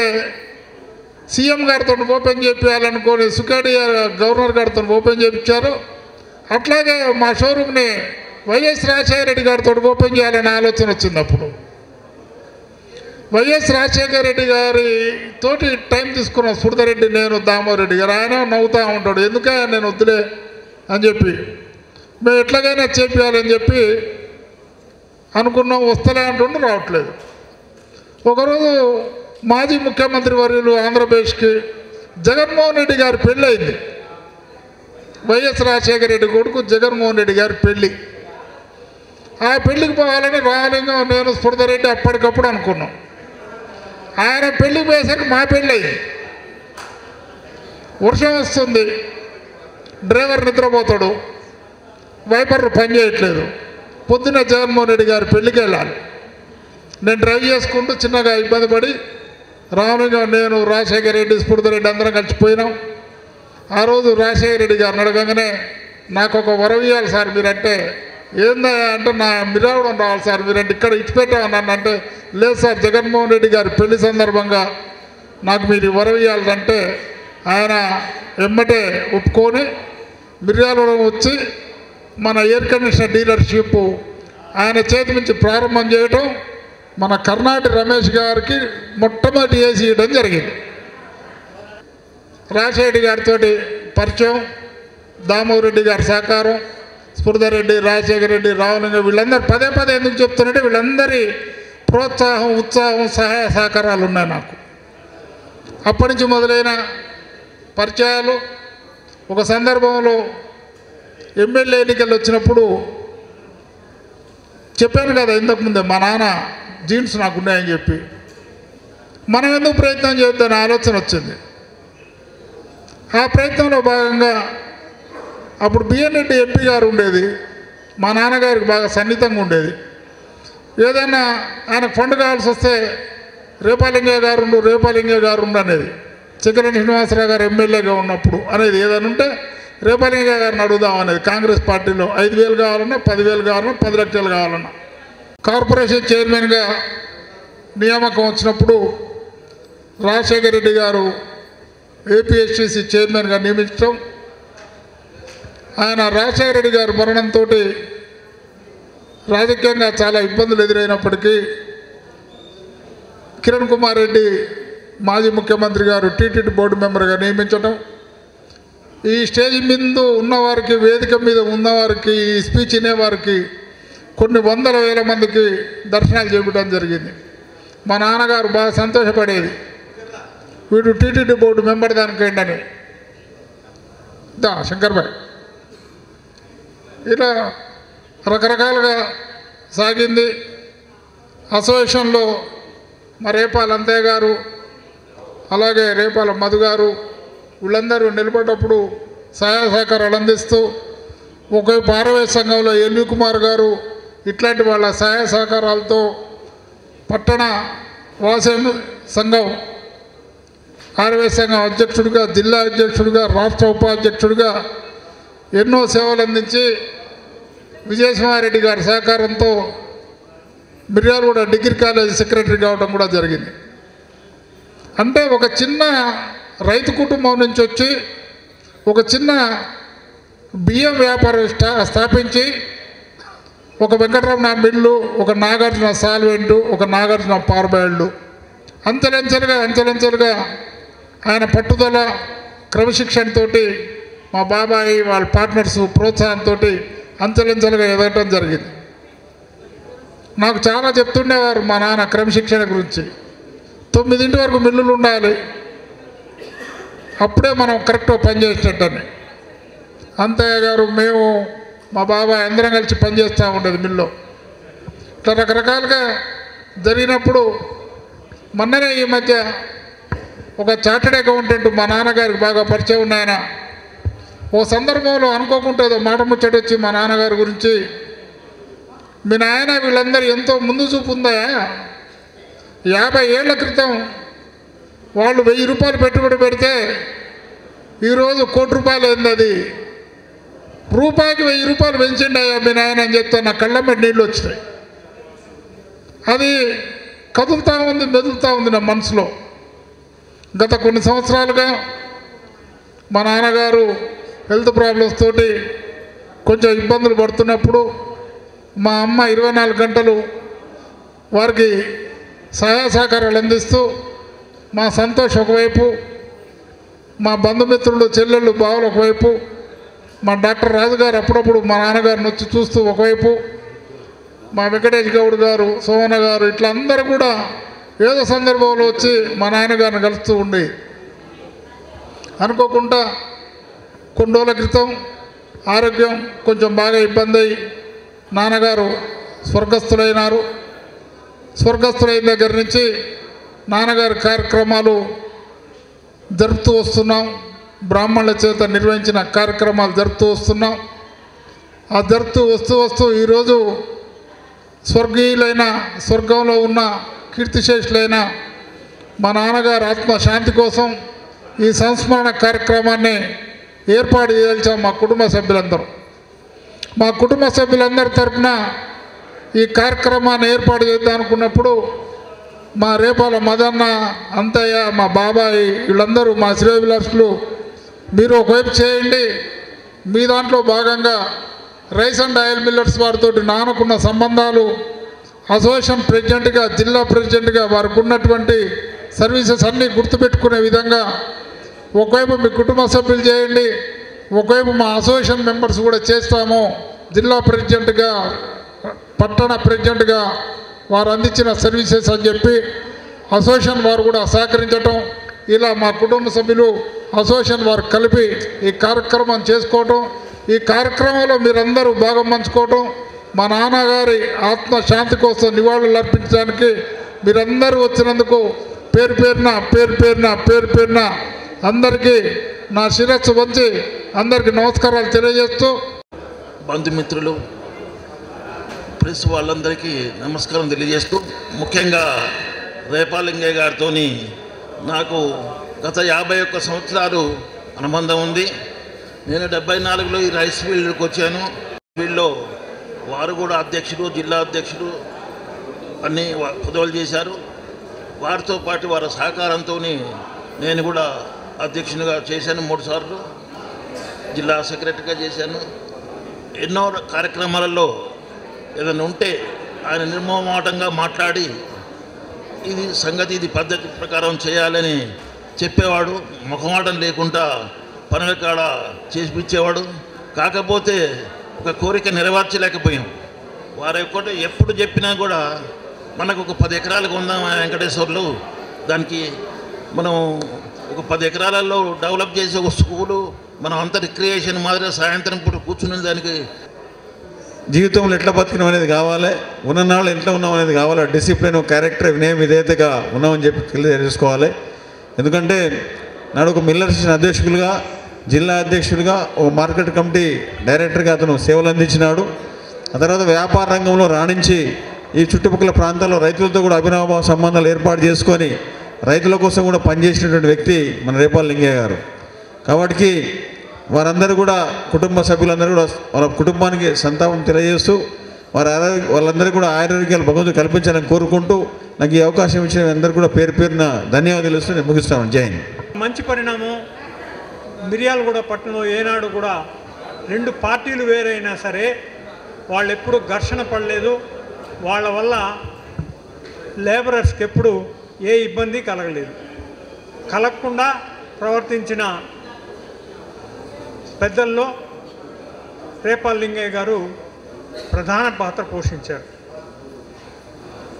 సీఎం గారితో ఓపెన్ చేయించాలనుకొని సుఖాడియా గవర్నర్ గారితో ఓపెన్ చేయించారు, అట్లాగే మా షోరూమ్ని వైఎస్ రాజశేఖర రెడ్డి గారితో ఓపెన్ చేయాలనే ఆలోచన వచ్చింది. అప్పుడు వైఎస్ రాజశేఖర రెడ్డి గారి తోటి టైం తీసుకున్న స్ఫుర్ధరెడ్డి, నేను, దామోదరెడ్డి గారు. ఆయన నవ్వుతూ ఉంటాడు, ఎందుకే నేను వద్దులే అని చెప్పి మేము ఎట్లాగైనా చేపించాలని చెప్పి అనుకున్నాం. వస్తలే అంటుండే రావట్లేదు. ఒకరోజు మాజీ ముఖ్యమంత్రి వర్యులు ఆంధ్రప్రదేశ్కి జగన్మోహన్ రెడ్డి గారి పెళ్ళి అయింది. వైఎస్ రాజశేఖర రెడ్డి కొడుకు జగన్మోహన్ రెడ్డి గారి పెళ్ళి. ఆ పెళ్ళికి పోవాలని రామలింగం, నేను, స్ఫుర్ధరెడ్డి అప్పటికప్పుడు అనుకున్నాం. ఆయన పెళ్ళికి పోయేసరికి మా పెళ్ళి అయింది. వర్షం వస్తుంది, డ్రైవర్ నిద్రపోతాడు, వైపర్లు పనిచేయట్లేదు. పొద్దున్న జగన్మోహన్ రెడ్డి గారి పెళ్ళికి వెళ్ళాలి. నేను డ్రైవ్ చేసుకుంటూ చిన్నగా ఇబ్బంది పడి రామలింగం, నేను, రాజశేఖర రెడ్డి, స్ఫూర్తి రెడ్డి అందరం కలిసిపోయినాం. ఆ రోజు రాజశేఖర రెడ్డి గారిని అడగగానే నాకు ఒక వరం ఇవ్వాలి సార్ మీరంటే. ఏందా అంటే నా మిరావడం రావాలి సార్ మీరంటే, ఇక్కడ ఇచ్చిపెట్టామన్నాను. అంటే లేదు సార్, జగన్మోహన్ రెడ్డి గారి పెళ్లి సందర్భంగా నాకు మీరు వరం ఇవ్వాలంటే ఆయన ఎమ్మటే ఒప్పుకొని మిర్యాలగూడెం వచ్చి మన ఎయిర్ కండిషనర్ డీలర్షిప్ ఆయన చేతి నుంచి ప్రారంభం చేయటం, మన కర్ణాటి రమేష్ గారికి మొట్టమొదటి ఏసీ ఇవ్వడం జరిగింది. రాజశేఖర గారితో పరిచయం, దామోరెడ్డి గారి సహకారం, స్ఫూర్తిరెడ్డి, రాజశేఖర రెడ్డి, రామలింగం వీళ్ళందరూ పదే పదే ఎందుకు చెప్తున్నట్టే వీళ్ళందరి ప్రోత్సాహం, ఉత్సాహం, సహాయ సహకారాలు ఉన్నాయి నాకు. అప్పటి నుంచి మొదలైన పరిచయాలు. ఒక సందర్భంలో ఎమ్మెల్యే ఎన్నికలు వచ్చినప్పుడు చెప్పాను కదా ఇంతకుముందే, మా నాన్న జీన్స్ నాకు ఉన్నాయని చెప్పి, మనం ఎందుకు ప్రయత్నం చేద్దామని ఆలోచన వచ్చింది. ఆ ప్రయత్నంలో భాగంగా అప్పుడు బిఎన్ రెడ్డి ఎంపీ గారు ఉండేది, మా నాన్నగారికి బాగా సన్నిహితంగా ఉండేది. ఏదైనా ఆయనకు ఫండ్ కావాల్సి వస్తే రేపాలింగయ్య గారు ఉండు అనేది, చిక్కరెడ్డి శ్రీనివాసరావు గారు ఎమ్మెల్యేగా ఉన్నప్పుడు అనేది ఏదైనా ఉంటే రేపాలింగయ్య గారిని అడుగుదాం అనేది. కాంగ్రెస్ పార్టీలో 5,000 కావాలన్నా, 10,000 కావాలన్నా, 10 లక్షలు కావాలన్నా. కార్పొరేషన్ చైర్మన్గా నియామకం వచ్చినప్పుడు రాజశేఖర రెడ్డి గారు ఏపీఎస్టీసీ చైర్మన్గా నియమించడం, ఆయన రాజశేఖర రెడ్డి గారు మరణంతో రాజకీయంగా చాలా ఇబ్బందులు ఎదురైనప్పటికీ కిరణ్ కుమార్ రెడ్డి మాజీ ముఖ్యమంత్రి గారు టీటీడీ బోర్డు మెంబర్గా నియమించడం, ఈ స్టేజ్ మీద ఉన్నవారికి, వేదిక మీద ఉన్నవారికి, ఈ స్పీచ్ వినేవారికి కొన్ని వందల వేల మందికి దర్శనాలు చేపట్టడం జరిగింది. మా నాన్నగారు బాగా సంతోషపడేది, వీడు టీటీడీ బోర్డు మెంబర్ దానికేండి అని. శంకర్భాయ్ ఇలా రకరకాలుగా సాగింది. అసోసియేషన్లో మా రేపాల అంతయ్య గారు, అలాగే రేపాల మధు గారు వీళ్ళందరూ నిలబడ్డప్పుడు సహాయ సహకారాలు అందిస్తూ, ఒకవైపు ఆరవై సంఘంలో ఎల్వి కుమార్ గారు ఇట్లాంటి వాళ్ళ సహాయ సహకారాలతో పట్టణ వాసవి సంఘం ఆరవై సంఘం అధ్యక్షుడిగా, జిల్లా అధ్యక్షుడిగా, రాష్ట్ర ఉపాధ్యక్షుడిగా ఎన్నో సేవలు అందించి విజయసింహారెడ్డి గారి సహకారంతో మిర్యాలగూడ డిగ్రీ కాలేజ్ సెక్రటరీ కావడం కూడా జరిగింది. అంటే ఒక చిన్న రైతు కుటుంబం నుంచి వచ్చి ఒక చిన్న బియ్యం వ్యాపారం స్థాపించి ఒక వెంకటరమణ మిల్లు, ఒక నాగార్జున సాల్వెంటు, ఒక నాగార్జున పార్బాయిళ్ళు అంచెలంచెలుగా ఆయన పట్టుదల, క్రమశిక్షణతో మా బాబాయి వాళ్ళ పార్ట్నర్స్ ప్రోత్సాహంతో అంచెలంచెలుగా ఎదగటం జరిగింది. నాకు చాలా చెప్తుండేవారు మా నాన్న క్రమశిక్షణ గురించి. 9 వరకు మిల్లులు ఉండాలి, అప్పుడే మనం కరెక్ట్గా పనిచేసేటట్టని. అంతయ్య గారు, మేము, మా బాబాయ్ అందరం కలిసి పనిచేస్తూ ఉండేది మిల్లో. ఇట్లా రకరకాలుగా జరిగినప్పుడు మొన్ననే ఈ మధ్య ఒక చార్టెడ్ అకౌంటెంట్ మా నాన్నగారికి బాగా పరిచయం ఉన్నాయన ఓ సందర్భంలో అనుకోకుండా ఏదో మాట ముచ్చట వచ్చి మా నాన్నగారి గురించి, మీ నాయన వీళ్ళందరూ ఎంతో ముందు చూపు ఉందా, 50 ఏళ్ల క్రితం వాళ్ళు 1000 రూపాయలు పెట్టుబడి పెడితే ఈరోజు 1 కోటి రూపాయలు అయింది. అది రూపాయికి 1000 రూపాయలు పెంచిండి అయ్యా మీ నాయన అని చెప్తే నా కళ్ళ మీద నీళ్ళు వచ్చినాయి. అది కదులుతూ ఉంది, మెదులుతూ ఉంది నా మనసులో. గత కొన్ని సంవత్సరాలుగా మా నాన్నగారు హెల్త్ ప్రాబ్లమ్స్ తోటి కొంచెం ఇబ్బందులు పడుతున్నప్పుడు మా అమ్మ 24 గంటలు వారికి సహాయ సహకారాలు అందిస్తూ, మా సంతోష్ ఒకవైపు, మా బంధుమిత్రులు, చెల్లెళ్ళు, బావులు ఒకవైపు, మా డాక్టర్ రాజుగారు అప్పుడప్పుడు మా నాన్నగారిని వచ్చి చూస్తూ ఒకవైపు, మా వెంకటేష్ గౌడ్ గారు, సోమన్న గారు ఇట్లా అందరూ కూడా ఏదో సందర్భంలో వచ్చి మా నాన్నగారిని కలుస్తూ ఉండి, అనుకోకుండా కొన్ని రోజుల క్రితం ఆరోగ్యం కొంచెం బాగా ఇబ్బంది అయ్యి నాన్నగారు స్వర్గస్థులైనారు. స్వర్గస్థులైన దగ్గర నుంచి నాన్నగారి కార్యక్రమాలు జరుపుతూ వస్తున్నాం. బ్రాహ్మణుల చేత నిర్వహించిన కార్యక్రమాలు జరుపుతూ వస్తున్నాం. ఆ జరుపుతూ వస్తూ ఈరోజు స్వర్గీయులైన, స్వర్గంలో ఉన్న కీర్తిశేషులైన మా నాన్నగారి ఆత్మశాంతి కోసం ఈ సంస్మరణ కార్యక్రమాన్ని ఏర్పాటు చేయాల్సాం మా కుటుంబ సభ్యులందరి తరఫున ఈ కార్యక్రమాన్ని ఏర్పాటు చేద్దాం అనుకున్నప్పుడు మా రేపాల మదన్న, అంతయ్య, మా బాబాయ్ వీళ్ళందరూ మా శ్రేయభిలాషులు మీరు ఒకవైపు చేయండి, మీ దాంట్లో భాగంగా రైస్ అండ్ ఆయిల్ మిల్లర్స్ వారితో నానుకున్న సంబంధాలు, అసోసియేషన్ ప్రెసిడెంట్గా, జిల్లా ప్రెసిడెంట్గా వారికి ఉన్నటువంటి సర్వీసెస్ అన్నీ గుర్తుపెట్టుకునే విధంగా ఒకవైపు మీ కుటుంబ సభ్యులు చేయండి, ఒకవైపు మా అసోసియేషన్ మెంబర్స్ కూడా చేస్తాము. జిల్లా ప్రెసిడెంట్గా, పట్టణ ప్రెసిడెంట్గా వారు అందించిన సర్వీసెస్ అని చెప్పి అసోసియేషన్ వారు కూడా సహకరించటం, ఇలా మా కుటుంబ సభ్యులు అసోసియేషన్ వారు కలిపి ఈ కార్యక్రమం చేసుకోవటం, ఈ కార్యక్రమంలో మీరందరూ భాగం పంచుకోవటం, మా నాన్నగారి ఆత్మశాంతి కోసం నివాళులు అర్పించడానికి మీరందరూ వచ్చినందుకు పేరు పేరున అందరికీ నా శిరస్సు వంచి అందరికీ నమస్కారాలు తెలియజేస్తూ, బంధుమిత్రులు, ప్రెస్ వాళ్ళందరికీ నమస్కారం తెలియజేస్తూ, ముఖ్యంగా రేపాలింగయ్య గారితో నాకు గత 51 సంవత్సరాలు అనుబంధం ఉంది. నేను 74లో ఈ రైస్ ఫీల్డ్కి వచ్చాను. ఫీల్డ్లో వారు కూడా అధ్యక్షుడు, జిల్లా అధ్యక్షుడు అన్నీ పదవులు చేశారు. వారితో పాటు వారి సహకారంతో నేను కూడా అధ్యక్షునిగా చేశాను. 3 సార్లు జిల్లా సెక్రటరీగా చేశాను. ఎన్నో కార్యక్రమాలలో ఏదైనా ఉంటే ఆయన నిర్మోహమాటంగా మాట్లాడి ఇది పద్ధతి ప్రకారం చేయాలని చెప్పేవాడు. ముఖమాటం లేకుండా పనుల కాడ చేసిపించేవాడు. కాకపోతే ఒక కోరిక నెరవేర్చలేకపోయాం. వారు ఎప్పుడు చెప్పినా కూడా మనకు ఒక 10 ఎకరాలు కొందాం వెంకటేశ్వర్లు, దానికి మనం ఒక 10 ఎకరాలలో డెవలప్ చేసి ఒక స్కూలు, మనం అంత రిక్రియేషన్ మాదిరిగా సాయంత్రం పూట కూర్చునే దానికి జీవితంలో ఎట్లా బతికినాం అనేది కావాలి, ఉన్ననాళ్ళు ఎట్లా ఉన్నాం అనేది కావాలి. డిసిప్లిన్, క్యారెక్టర్, వినయం, విధేయతగా ఉన్నామని చెప్పి తెలియజేసుకోవాలి. ఎందుకంటే నాడు ఒక మిల్లర్స్ అధ్యక్షులుగా, జిల్లా అధ్యక్షుడిగా, ఒక మార్కెట్ కమిటీ డైరెక్టర్గా అతను సేవలు అందించినాడు. ఆ తర్వాత వ్యాపార రంగంలో రాణించి ఈ చుట్టుపక్కల ప్రాంతాల్లో రైతులతో కూడా అభినవ సంబంధాలు ఏర్పాటు చేసుకొని రైతుల కోసం కూడా పనిచేసినటువంటి వ్యక్తి మన రేపాలింగయ్య గారు. కాబట్టి వారందరూ కూడా, కుటుంబ సభ్యులందరూ కూడా వాళ్ళ కుటుంబానికి సంతాపం తెలియజేస్తూ వాళ్ళందరూ కూడా ఆరోగ్యాలు భగవంతుడు కల్పించాలని కోరుకుంటూ నాకు ఈ అవకాశం ఇచ్చిన అందరూ కూడా పేరున ధన్యవాదాలు తెలుస్తూ నేను ముగిస్తాను. జై హింద్. మంచి పరిణామం. మిర్యాలగూడ పట్టణంలో ఏనాడు కూడా 2 పార్టీలు వేరైనా సరే వాళ్ళు ఎప్పుడు ఘర్షణ పడలేదు. వాళ్ళ వల్ల లేబరర్స్కి ఎప్పుడు ఏ ఇబ్బంది కలగలేదు. కలగకుండా ప్రవర్తించిన పెద్దల్లో రేపాలింగయ్య గారు ప్రధాన పాత్ర పోషించారు.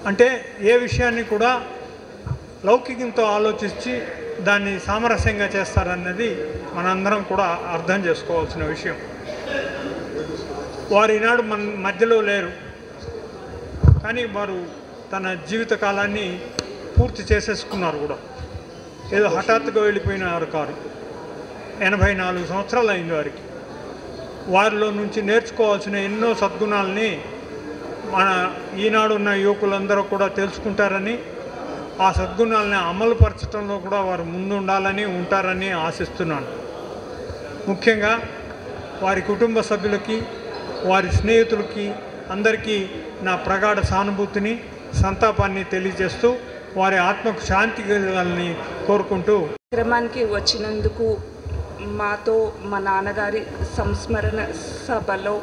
అంటే ఏ విషయాన్ని కూడా లౌకికంతో ఆలోచించి దాన్ని సామరస్యంగా చేస్తారన్నది మనందరం కూడా అర్థం చేసుకోవాల్సిన విషయం. వారు ఈనాడు మన మధ్యలో లేరు, కానీ వారు తన జీవిత కాలాన్ని పూర్తి చేసేసుకున్నారు కూడా. ఏదో హఠాత్తుగా వెళ్ళిపోయినారు కాదు. 84 సంవత్సరాలు అయింది వారికి. వారిలో నుంచి నేర్చుకోవాల్సిన ఎన్నో సద్గుణాలని మన ఈనాడున్న యువకులందరూ కూడా తెలుసుకుంటారని, ఆ సద్గుణాలని అమలుపరచడంలో కూడా వారు ముందుండాలని ఉంటారని ఆశిస్తున్నాను. ముఖ్యంగా వారి కుటుంబ సభ్యులకి, వారి స్నేహితులకి అందరికీ నా ప్రగాఢ సానుభూతిని, సంతాపాన్ని తెలియజేస్తూ వారి ఆత్మకు శాంతి కలగాలని కోరుకుంటూ కార్యక్రమానికి వచ్చినందుకు, మాతో మా నాన్నగారి సంస్మరణ సభలో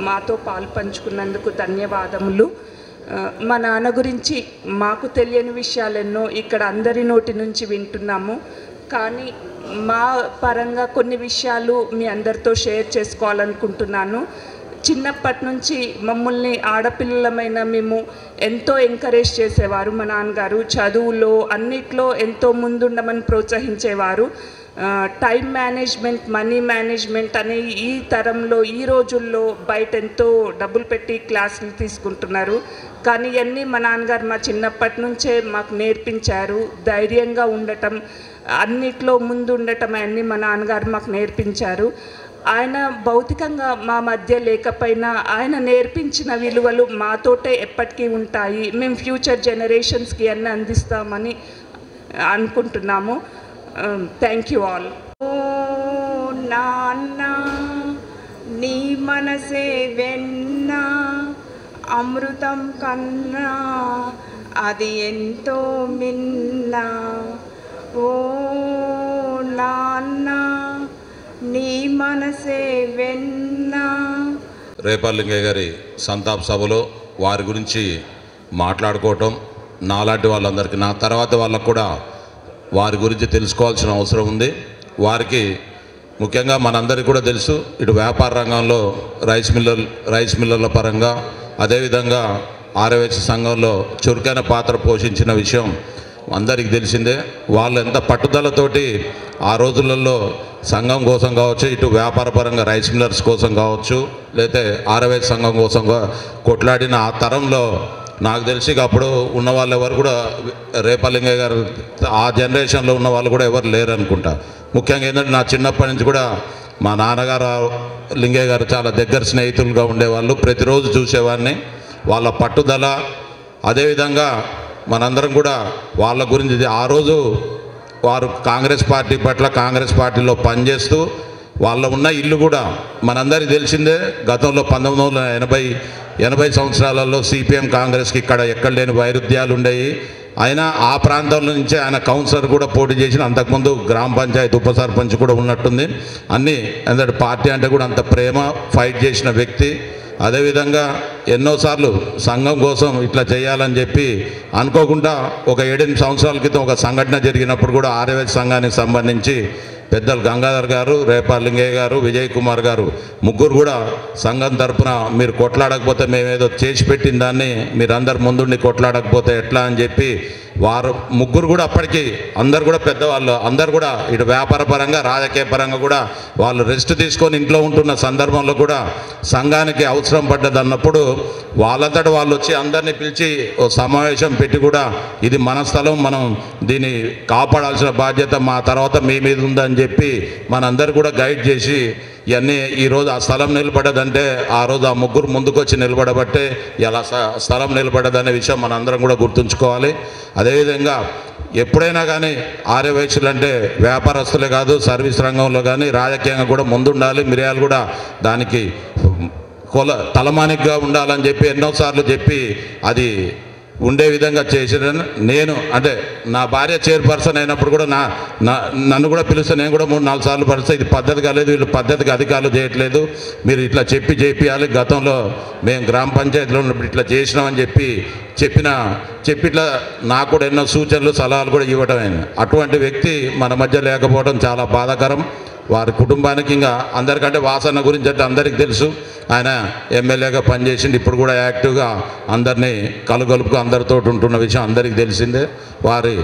మాతో పాలు పంచుకున్నందుకు ధన్యవాదములు. మా నాన్న గురించి మాకు తెలియని విషయాలెన్నో ఇక్కడ అందరి నోటి నుంచి వింటున్నాము. కానీ మా పరంగా కొన్ని విషయాలు మీ అందరితో షేర్ చేసుకోవాలనుకుంటున్నాను. చిన్నప్పటి నుంచి మమ్మల్ని ఆడపిల్లలమైన మేము ఎంతో ఎంకరేజ్ చేసేవారు. మా నాన్నగారు చదువులో అన్నిట్లో ఎంతో ముందుండమని ప్రోత్సహించేవారు. టైం మేనేజ్మెంట్, మనీ మేనేజ్మెంట్ అనే ఈ తరంలో, ఈ రోజుల్లో బయట ఎంతో డబ్బులు పెట్టి క్లాసులు తీసుకుంటున్నారు. కానీ ఇవన్నీ మా నాన్నగారు మా చిన్నప్పటి నుంచే మాకు నేర్పించారు. ధైర్యంగా ఉండటం, అన్నిట్లో ముందు ఉండటం అన్నీ మా నాన్నగారు మాకు నేర్పించారు. ఆయన భౌతికంగా మా మధ్య లేకపోయినా ఆయన నేర్పించిన విలువలు మాతోటే ఎప్పటికీ ఉంటాయి. మేము ఫ్యూచర్ జనరేషన్స్కి అన్నీ అందిస్తామని అనుకుంటున్నాము. Thank you all. ఓ నాన్న నీ మనసే వెన్న అమృతం కన్నా అది ఎంతో మిన్న. ఓ నాన్న నీ మనసే వెన్న. రేపాల్ లింగయ్య గారి సంతాప సభలో వారి గురించి మాట్లాడుకోవటం నాలాంటి వాళ్ళందరికీ, నా తర్వాత వాళ్ళకు కూడా వారి గురించి తెలుసుకోవాల్సిన అవసరం ఉంది. వారికి ముఖ్యంగా మనందరికీ కూడా తెలుసు, ఇటు వ్యాపార రంగంలో రైస్ మిల్లర్ల పరంగా, అదేవిధంగా ఆర్యవైశ్య సంఘంలో చురుకైన పాత్ర పోషించిన విషయం అందరికీ తెలిసిందే. వాళ్ళు ఎంత పట్టుదలతోటి ఆ రోజులలో సంఘం కోసం కావచ్చు, ఇటు వ్యాపార పరంగా రైస్ మిల్లర్స్ కోసం కావచ్చు, లేకపోతే ఆర్యవైశ్య సంఘం కోసం కొట్లాడిన ఆ తరంలో నాకు తెలిసి అప్పుడు ఉన్న వాళ్ళు ఎవరు కూడా రేపాల్ లింగయ్య గారు ఆ జనరేషన్లో ఉన్న వాళ్ళు కూడా ఎవరు లేరు అనుకుంటా. ముఖ్యంగా ఏంటంటే నా చిన్నప్పటి నుంచి కూడా మా నాన్నగారు లింగయ్య గారు చాలా దగ్గర స్నేహితులుగా ఉండేవాళ్ళు. ప్రతిరోజు చూసేవాడిని. వాళ్ళ పట్టుదల, అదేవిధంగా మనందరం కూడా వాళ్ళ గురించి ఆ రోజు వారు కాంగ్రెస్ పార్టీ పట్ల కాంగ్రెస్ పార్టీలో పనిచేస్తూ వాళ్ళ ఉన్న ఇల్లు కూడా మనందరికీ తెలిసిందే. గతంలో 1980 సంవత్సరాలలో సిపిఎం కాంగ్రెస్కి ఇక్కడ ఎక్కడ లేని వైరుధ్యాలు ఉండేవి. అయినా ఆ ప్రాంతంలో నుంచి ఆయన కౌన్సిలర్ కూడా పోటీ చేసిన, అంతకుముందు గ్రామ పంచాయతీ ఉప సర్పంచ్ కూడా ఉన్నట్టుంది. అన్నీ ఎందుకంటే పార్టీ అంటే కూడా అంత ప్రేమ, ఫైట్ చేసిన వ్యక్తి. అదేవిధంగా ఎన్నోసార్లు సంఘం కోసం ఇట్లా చేయాలని చెప్పి అనుకోకుండా ఒక 7-8 సంవత్సరాల క్రితం ఒక సంఘటన జరిగినప్పుడు కూడా ఆర్యవైశ్య సంఘానికి సంబంధించి పెద్దలు గంగాధర్ గారు, రేపాల్ లింగయ్య గారు, విజయ్ కుమార్ గారు ముగ్గురు కూడా సంఘం తరపున మీరు కొట్లాడకపోతే మేమేదో చేసి పెట్టిన దాన్ని మీరందరు ముందుండి కొట్లాడకపోతే ఎట్లా అని చెప్పి వారు ముగ్గురు కూడా అప్పటికి అందరు కూడా పెద్దవాళ్ళు, అందరు కూడా ఇటు వ్యాపార పరంగా రాజకీయ పరంగా కూడా వాళ్ళు రెస్ట్ తీసుకొని ఇంట్లో ఉంటున్న సందర్భంలో కూడా సంఘానికి అవసరం పడ్డదన్నప్పుడు వాళ్ళంతటా వాళ్ళు వచ్చి అందరినీ పిలిచి ఓ సమావేశం పెట్టి కూడా ఇది మన స్థలం, మనం దీన్ని కాపాడాల్సిన బాధ్యత మా తర్వాత మీ మీద ఉందని చెప్పి మనందరూ కూడా గైడ్ చేసి ఇవన్నీ ఈరోజు ఆ స్థలం నిలబడ్డదంటే ఆ రోజు ఆ ముగ్గురు ముందుకొచ్చి నిలబడబట్టే ఇలా స్థలం నిలబడ్డదనే విషయం మనందరం కూడా గుర్తుంచుకోవాలి. అదేవిధంగా ఎప్పుడైనా కానీ ఆర్యవైశ్యులు అంటే వ్యాపారస్తులే కాదు, సర్వీస్ రంగంలో కానీ రాజకీయంగా కూడా ముందుండాలి. మిరియాలు కూడా దానికి తలమానికగా ఉండాలని చెప్పి ఎన్నోసార్లు చెప్పి అది ఉండే విధంగా చేసిన నేను, అంటే నా భార్య చైర్పర్సన్ అయినప్పుడు కూడా నన్ను కూడా పిలిస్తే నేను కూడా 3-4 సార్లు పరిస్థితి ఇది పద్ధతి కాలేదు, వీళ్ళు పద్ధతికి అధికారులు చేయట్లేదు, మీరు ఇట్లా చేయాలి, గతంలో మేము గ్రామ పంచాయతీలో ఉన్నప్పుడు ఇట్లా చేసినామని చెప్పి ఇట్లా నాకు కూడా ఎన్నో సూచనలు సలహాలు కూడా ఇవ్వటమైంది. అటువంటి వ్యక్తి మన మధ్య లేకపోవడం చాలా బాధాకరం. వారి కుటుంబానికి ఇంకా అందరికంటే వాసన గురించి అంటే అందరికీ తెలుసు. ఆయన ఎమ్మెల్యేగా పనిచేసింది, ఇప్పుడు కూడా యాక్టివ్గా అందరినీ కలుగొలుపుకు అందరితో ఉంటున్న విషయం అందరికీ తెలిసిందే. వారి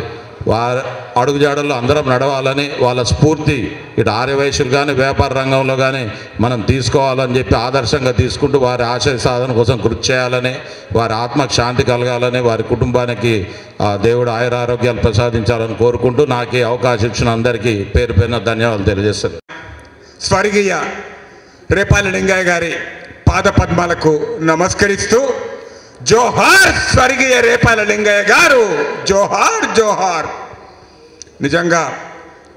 అడుగుజాడల్లో అందరం నడవాలని, వాళ్ళ స్ఫూర్తి ఇటు ఆర్యవైశ్యులు కానీ వ్యాపార రంగంలో కానీ మనం తీసుకోవాలని చెప్పి ఆదర్శంగా తీసుకుంటూ వారి ఆశయ సాధన కోసం కృషి చేయాలని, వారి ఆత్మకు శాంతి కలగాలని, వారి కుటుంబానికి దేవుడు ఆయురారోగ్యాలు ప్రసాదించాలని కోరుకుంటూ నాకు ఈ అవకాశం ఇచ్చిన అందరికీ పేరు పేరున ధన్యవాదాలు తెలియజేస్తారు. స్వర్గీయ రేపాల్ లింగయ్య గారి పాదపద్మాలకు నమస్కరిస్తూ జోహార్ స్వర్గీయ రేపాల్ లింగయ్య గారు, జోహార్ జోహార్. నిజంగా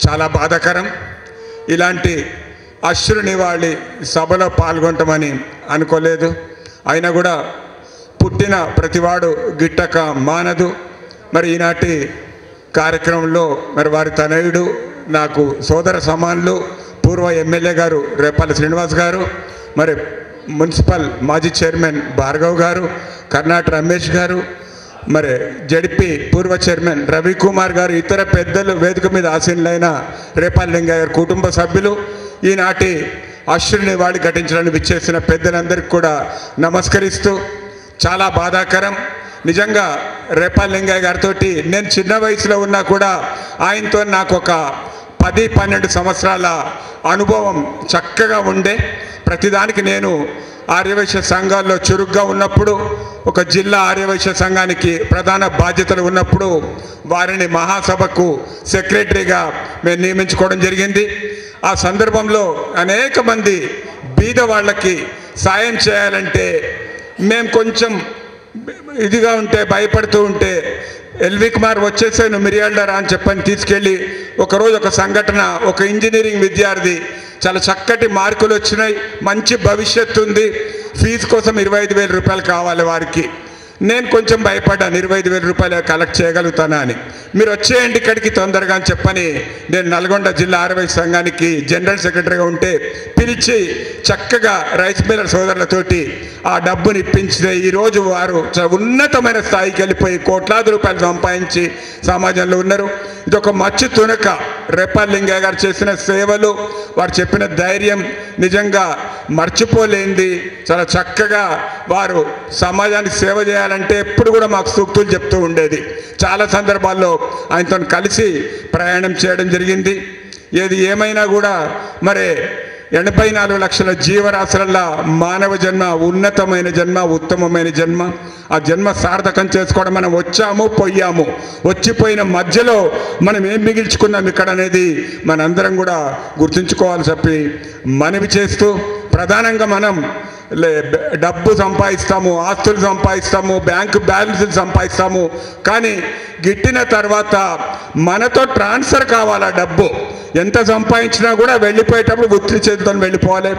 చాలా బాధాకరం. ఇలాంటి అశ్రు నివాళి సభలో పాల్గొంటామని అనుకోలేదు. అయినా కూడా పుట్టిన ప్రతివాడు గిట్టక మానదు. మరి ఈనాటి కార్యక్రమంలో మరి వారి తనయుడు, నాకు సోదర సమానులు, పూర్వ ఎమ్మెల్యే గారు రేపాల శ్రీనివాస్ గారు, మరి మున్సిపల్ మాజీ చైర్మన్ భార్గవ్ గారు, కర్ణాట రమేష్ గారు, మరి జడిపి పూర్వ చైర్మన్ రవికుమార్ గారు, ఇతర పెద్దలు, వేదిక మీద ఆసీనులైన రేపాల్ లింగయ్య గారి కుటుంబ సభ్యులు, ఈనాటి అశ్రుని వాడి ఘటించడానికి విచ్చేసిన పెద్దలందరికీ కూడా నమస్కరిస్తూ, చాలా బాధాకరం నిజంగా రేపాల్ లింగయ్య గారితో నేను చిన్న వయసులో ఉన్నా కూడా ఆయనతో నాకు ఒక 10-12 సంవత్సరాల అనుభవం చక్కగా ఉండే. ప్రతిదానికి నేను ఆర్యవైశ్య సంఘాల్లో చురుగ్గా ఉన్నప్పుడు, ఒక జిల్లా ఆర్యవైశ్య సంఘానికి ప్రధాన బాధ్యతలు ఉన్నప్పుడు వారిని మహాసభకు సెక్రటరీగా మేము నియమించుకోవడం జరిగింది. ఆ సందర్భంలో అనేక మంది బీద వాళ్ళకి సాయం చేయాలంటే మేము కొంచెం ఇదిగా ఉంటే, భయపడుతూ ఉంటే ఎల్వి కుమార్ వచ్చేసే నువ్వు మిర్యాలడారా అని చెప్పని తీసుకెళ్ళి ఒకరోజు ఒక సంఘటన, ఒక ఇంజనీరింగ్ విద్యార్థి చాలా చక్కటి మార్కులు వచ్చినాయి, మంచి భవిష్యత్తు ఉంది, ఫీజు కోసం 25,000 రూపాయలు కావాలి వారికి. నేను కొంచెం భయపడ్డాను, 25,000 రూపాయలు కలెక్ట్ చేయగలుగుతానా అని. మీరు వచ్చేయండి ఇక్కడికి తొందరగా అని చెప్పని నేను నల్గొండ జిల్లా ఆర్వై సంఘానికి జనరల్ సెక్రటరీగా ఉంటే పిలిచి చక్కగా రైస్ మిల్లర్ సోదరులతోటి ఆ డబ్బుని ఇప్పించిన ఈరోజు వారు ఉన్నతమైన స్థాయికి వెళ్ళిపోయి కోట్లాది రూపాయలు సంపాదించి సమాజంలో ఉన్నారు. ఇది ఒక మచ్చు తునక. రేపాల్ లింగయ్య గారు చేసిన సేవలు, వారు చెప్పిన ధైర్యం నిజంగా మర్చిపోలేంది. చాలా చక్కగా వారు సమాజానికి సేవ చేయాలంటే ఎప్పుడు కూడా మాకు సూక్తులు చెప్తూ ఉండేది. చాలా సందర్భాల్లో ఆయనతో కలిసి ప్రయాణం చేయడం జరిగింది. ఏది ఏమైనా కూడా మరి 84 లక్షల జీవరాశులల్లో మానవ జన్మ ఉన్నతమైన జన్మ, ఉత్తమమైన జన్మ. ఆ జన్మ సార్థకం చేసుకోవడం, మనం వచ్చాము పోయాము, వచ్చిపోయిన మధ్యలో మనం ఏం మిగిల్చుకున్నాం ఇక్కడ అనేది మనందరం కూడా గుర్తుంచుకోవాలని చెప్పి మనవి చేస్తూ, ప్రధానంగా మనం డబ్బు సంపాదిస్తాము, ఆస్తులు సంపాదిస్తాము, బ్యాంకు బ్యాలెన్సులు సంపాదిస్తాము, కానీ గిట్టిన తర్వాత మనతో ట్రాన్స్ఫర్ కావాలి. ఆ డబ్బు ఎంత సంపాదించినా కూడా వెళ్ళిపోయేటప్పుడు ఉత్తి చేతితో వెళ్ళిపోవాలి.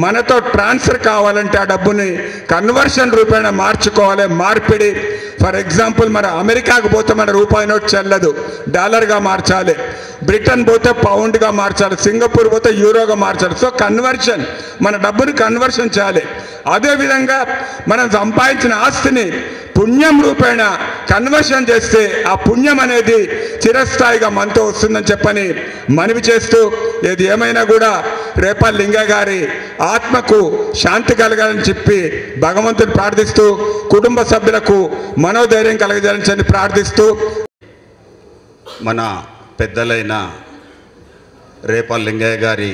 మనతో ట్రాన్స్ఫర్ కావాలంటే ఆ డబ్బుని కన్వర్షన్ రూపేణ మార్చుకోవాలి, మార్పిడి. ఫర్ ఎగ్జాంపుల్ మన అమెరికాకు పోతే మన రూపాయి నోట్ చెల్లదు, డాలర్గా మార్చాలి. బ్రిటన్ పోతే పౌండ్గా మార్చాలి, సింగపూర్ పోతే యూరోగా మార్చాలి. సో కన్వర్షన్, మన డబ్బుని కన్వర్షన్ చేయాలి. అదేవిధంగా మనం సంపాదించిన ఆస్తిని పుణ్యం రూపేణ కన్వర్షన్ చేస్తే ఆ పుణ్యం అనేది చిరస్థాయిగా మనతో వస్తుందని చెప్పని మనవి చేస్తూ, ఏది ఏమైనా కూడా రేపాల్ లింగయ్య గారి ఆత్మకు శాంతి కలగాలని చెప్పి భగవంతుని ప్రార్థిస్తూ, కుటుంబ సభ్యులకు మనోధైర్యం కలగజేయాలని ప్రార్థిస్తూ, మన పెద్దలైన రేపాల్ లింగయ్య గారి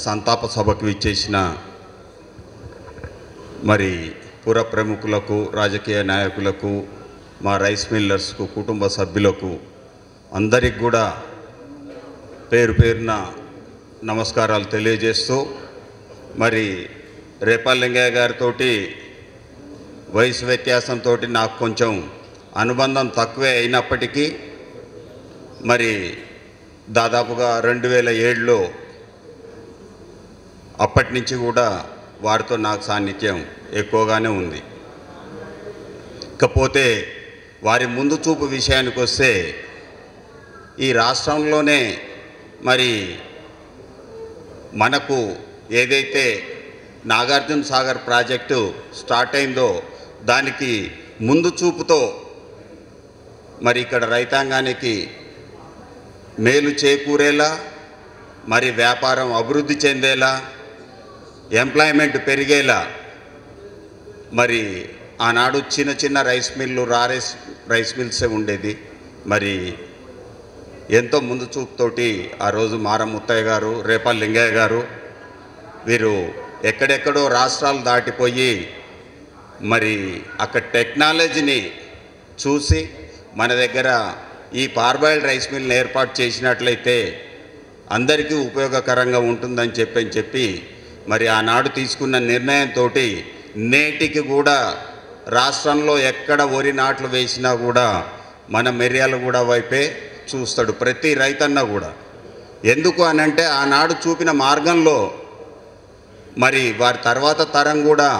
సంతాప సభకు ఇచ్చేసిన మరి పుర ప్రముఖులకు, రాజకీయ నాయకులకు, మా రైస్ మిల్లర్స్కు, కుటుంబ సభ్యులకు అందరికి కూడా పేరు పేరున నమస్కారాలు తెలియజేస్తూ, మరి రేపాల్ లింగయ్య గారితో వయసు వ్యత్యాసంతో నాకు కొంచెం అనుబంధం తక్కువే అయినప్పటికీ మరి దాదాపుగా 2007లో అప్పటి నుంచి కూడా వారితో నాకు సాన్నిధ్యం ఎక్కువగానే ఉంది. ఇకపోతే వారి ముందు చూపు విషయానికి వస్తే, ఈ రాష్ట్రంలోనే మరి మనకు ఏదైతే నాగార్జున సాగర్ ప్రాజెక్టు స్టార్ట్ అయిందో దానికి ముందు చూపుతో మరి ఇక్కడ రైతాంగానికి మేలు చేకూరేలా, మరి వ్యాపారం అభివృద్ధి చెందేలా, ఎంప్లాయ్మెంట్ పెరిగేలా మరి ఆనాడు చిన్న చిన్న రైస్ మిల్లు, రైస్ మిల్సే ఉండేది. మరి ఎంతో ముందు చూపుతోటి ఆ రోజు మారం ముత్తయ్య గారు, రేపాల్ లింగయ్య గారు వీరు ఎక్కడెక్కడో రాష్ట్రాలు దాటిపోయి మరి అక్కడ టెక్నాలజీని చూసి మన దగ్గర ఈ పార్బాయిల్డ్ రైస్ మిల్ని ఏర్పాటు చేసినట్లయితే అందరికీ ఉపయోగకరంగా ఉంటుందని చెప్పి మరి ఆనాడు తీసుకున్న నిర్ణయంతో నేటికి కూడా రాష్ట్రంలో ఎక్కడ వరి నాట్లు వేసినా కూడా మన మిర్యాలగూడ వైపే చూస్తాడు ప్రతి రైతన్న కూడా. ఎందుకు అనంటే ఆనాడు చూపిన మార్గంలో మరి వారి తర్వాత తరం కూడా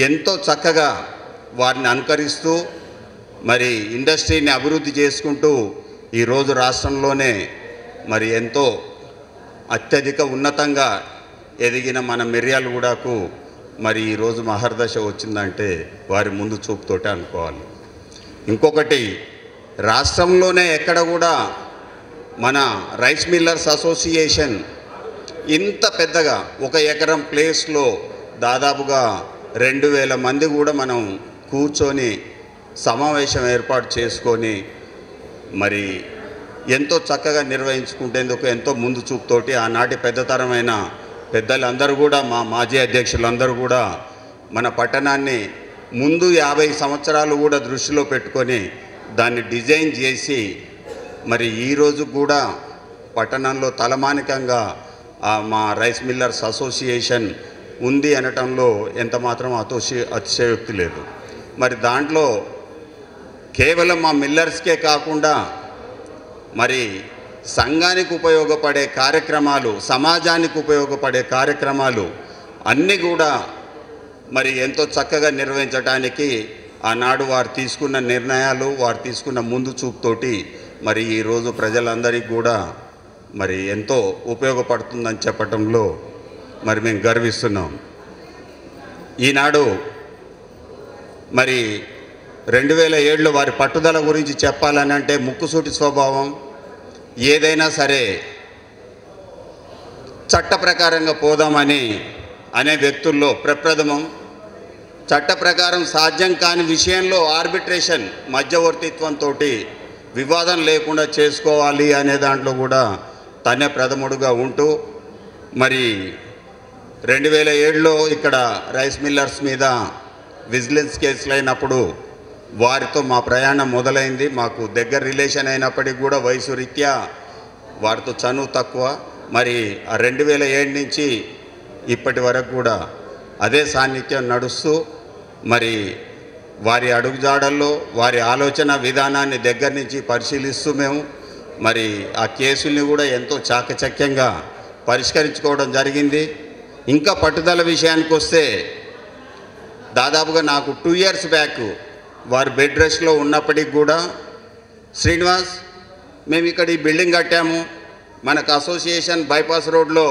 ఎంతో చక్కగా వారిని అనుకరిస్తూ మరి ఇండస్ట్రీని అభివృద్ధి చేసుకుంటూ ఈరోజు రాష్ట్రంలోనే మరి ఎంతో అత్యధిక ఉన్నతంగా ఎదిగిన మన మిర్యాలగూడకు మరి ఈరోజు మహర్దశ వచ్చిందంటే వారి ముందు చూపుతోటే అనుకోవాలి. ఇంకొకటి, రాష్ట్రంలోనే ఎక్కడ కూడా మన రైస్ మిల్లర్స్ అసోసియేషన్ ఇంత పెద్దగా 1 ఎకరం ప్లేస్లో దాదాపుగా 2000 మంది కూడా మనం కూర్చొని సమావేశం ఏర్పాటు చేసుకొని మరి ఎంతో చక్కగా నిర్వహించుకుంటేందుకు ఎంతో ముందు చూపుతోటి ఆనాటి పెద్దతరమైన పెద్దలందరూ కూడా, మా మాజీ అధ్యక్షులందరూ కూడా మన పట్టణాన్ని ముందు 50 సంవత్సరాలు కూడా దృష్టిలో పెట్టుకొని దాన్ని డిజైన్ చేసి మరి ఈరోజు కూడా పట్టణంలో తలమానికంగా మా రైస్ మిల్లర్స్ అసోసియేషన్ ఉంది అనటంలో ఎంత మాత్రం అతిశయోక్తి లేదు. మరి దాంట్లో కేవలం మా మిల్లర్స్కే కాకుండా మరి సంఘానికి ఉపయోగపడే కార్యక్రమాలు, సమాజానికి ఉపయోగపడే కార్యక్రమాలు అన్నీ కూడా మరి ఎంతో చక్కగా నిర్వహించడానికి ఆనాడు వారు తీసుకున్న నిర్ణయాలు, వారు తీసుకున్న ముందు చూపుతోటి మరి ఈరోజు ప్రజలందరికీ కూడా మరి ఎంతో ఉపయోగపడుతుందని చెప్పటంలో మరి మేము గర్విస్తున్నాం. ఈనాడు మరి 2007లో వారి పట్టుదల గురించి చెప్పాలని అంటే ముక్కుసూటి స్వభావం, ఏదైనా సరే చట్ట ప్రకారంగా పోదామని అనే వ్యక్తుల్లో ప్రప్రథమం. చట్ట ప్రకారం సాధ్యం కాని విషయంలో ఆర్బిట్రేషన్, మధ్యవర్తిత్వంతో వివాదం లేకుండా చేసుకోవాలి అనే దాంట్లో కూడా తనే ప్రథముడుగా ఉంటూ మరి 2007లో ఇక్కడ రైస్ మిల్లర్స్ మీద విజిలెన్స్ కేసులు అయినప్పుడు వారితో మా ప్రయాణం మొదలైంది. మాకు దగ్గర రిలేషన్ అయినప్పటికీ కూడా వయసు రీత్యా వారితో చనువు తక్కువ. మరి ఆ 2007 నుంచి ఇప్పటి వరకు కూడా అదే సాన్నిధ్యం నడుస్తూ మరి వారి అడుగుజాడల్లో వారి ఆలోచన విధానాన్ని దగ్గర నుంచి పరిశీలిస్తూ మేము మరి ఆ కేసుల్ని కూడా ఎంతో చాకచక్యంగా పరిష్కరించుకోవడం జరిగింది. ఇంకా పట్టుదల విషయానికి వస్తే దాదాపుగా నాకు 2 years బ్యాక్ వారు బెడ్ రెస్ట్లో ఉన్నప్పటికి కూడా, శ్రీనివాస్ మేము ఇక్కడ ఈ బిల్డింగ్ కట్టాము, మనకు అసోసియేషన్ బైపాస్ రోడ్లో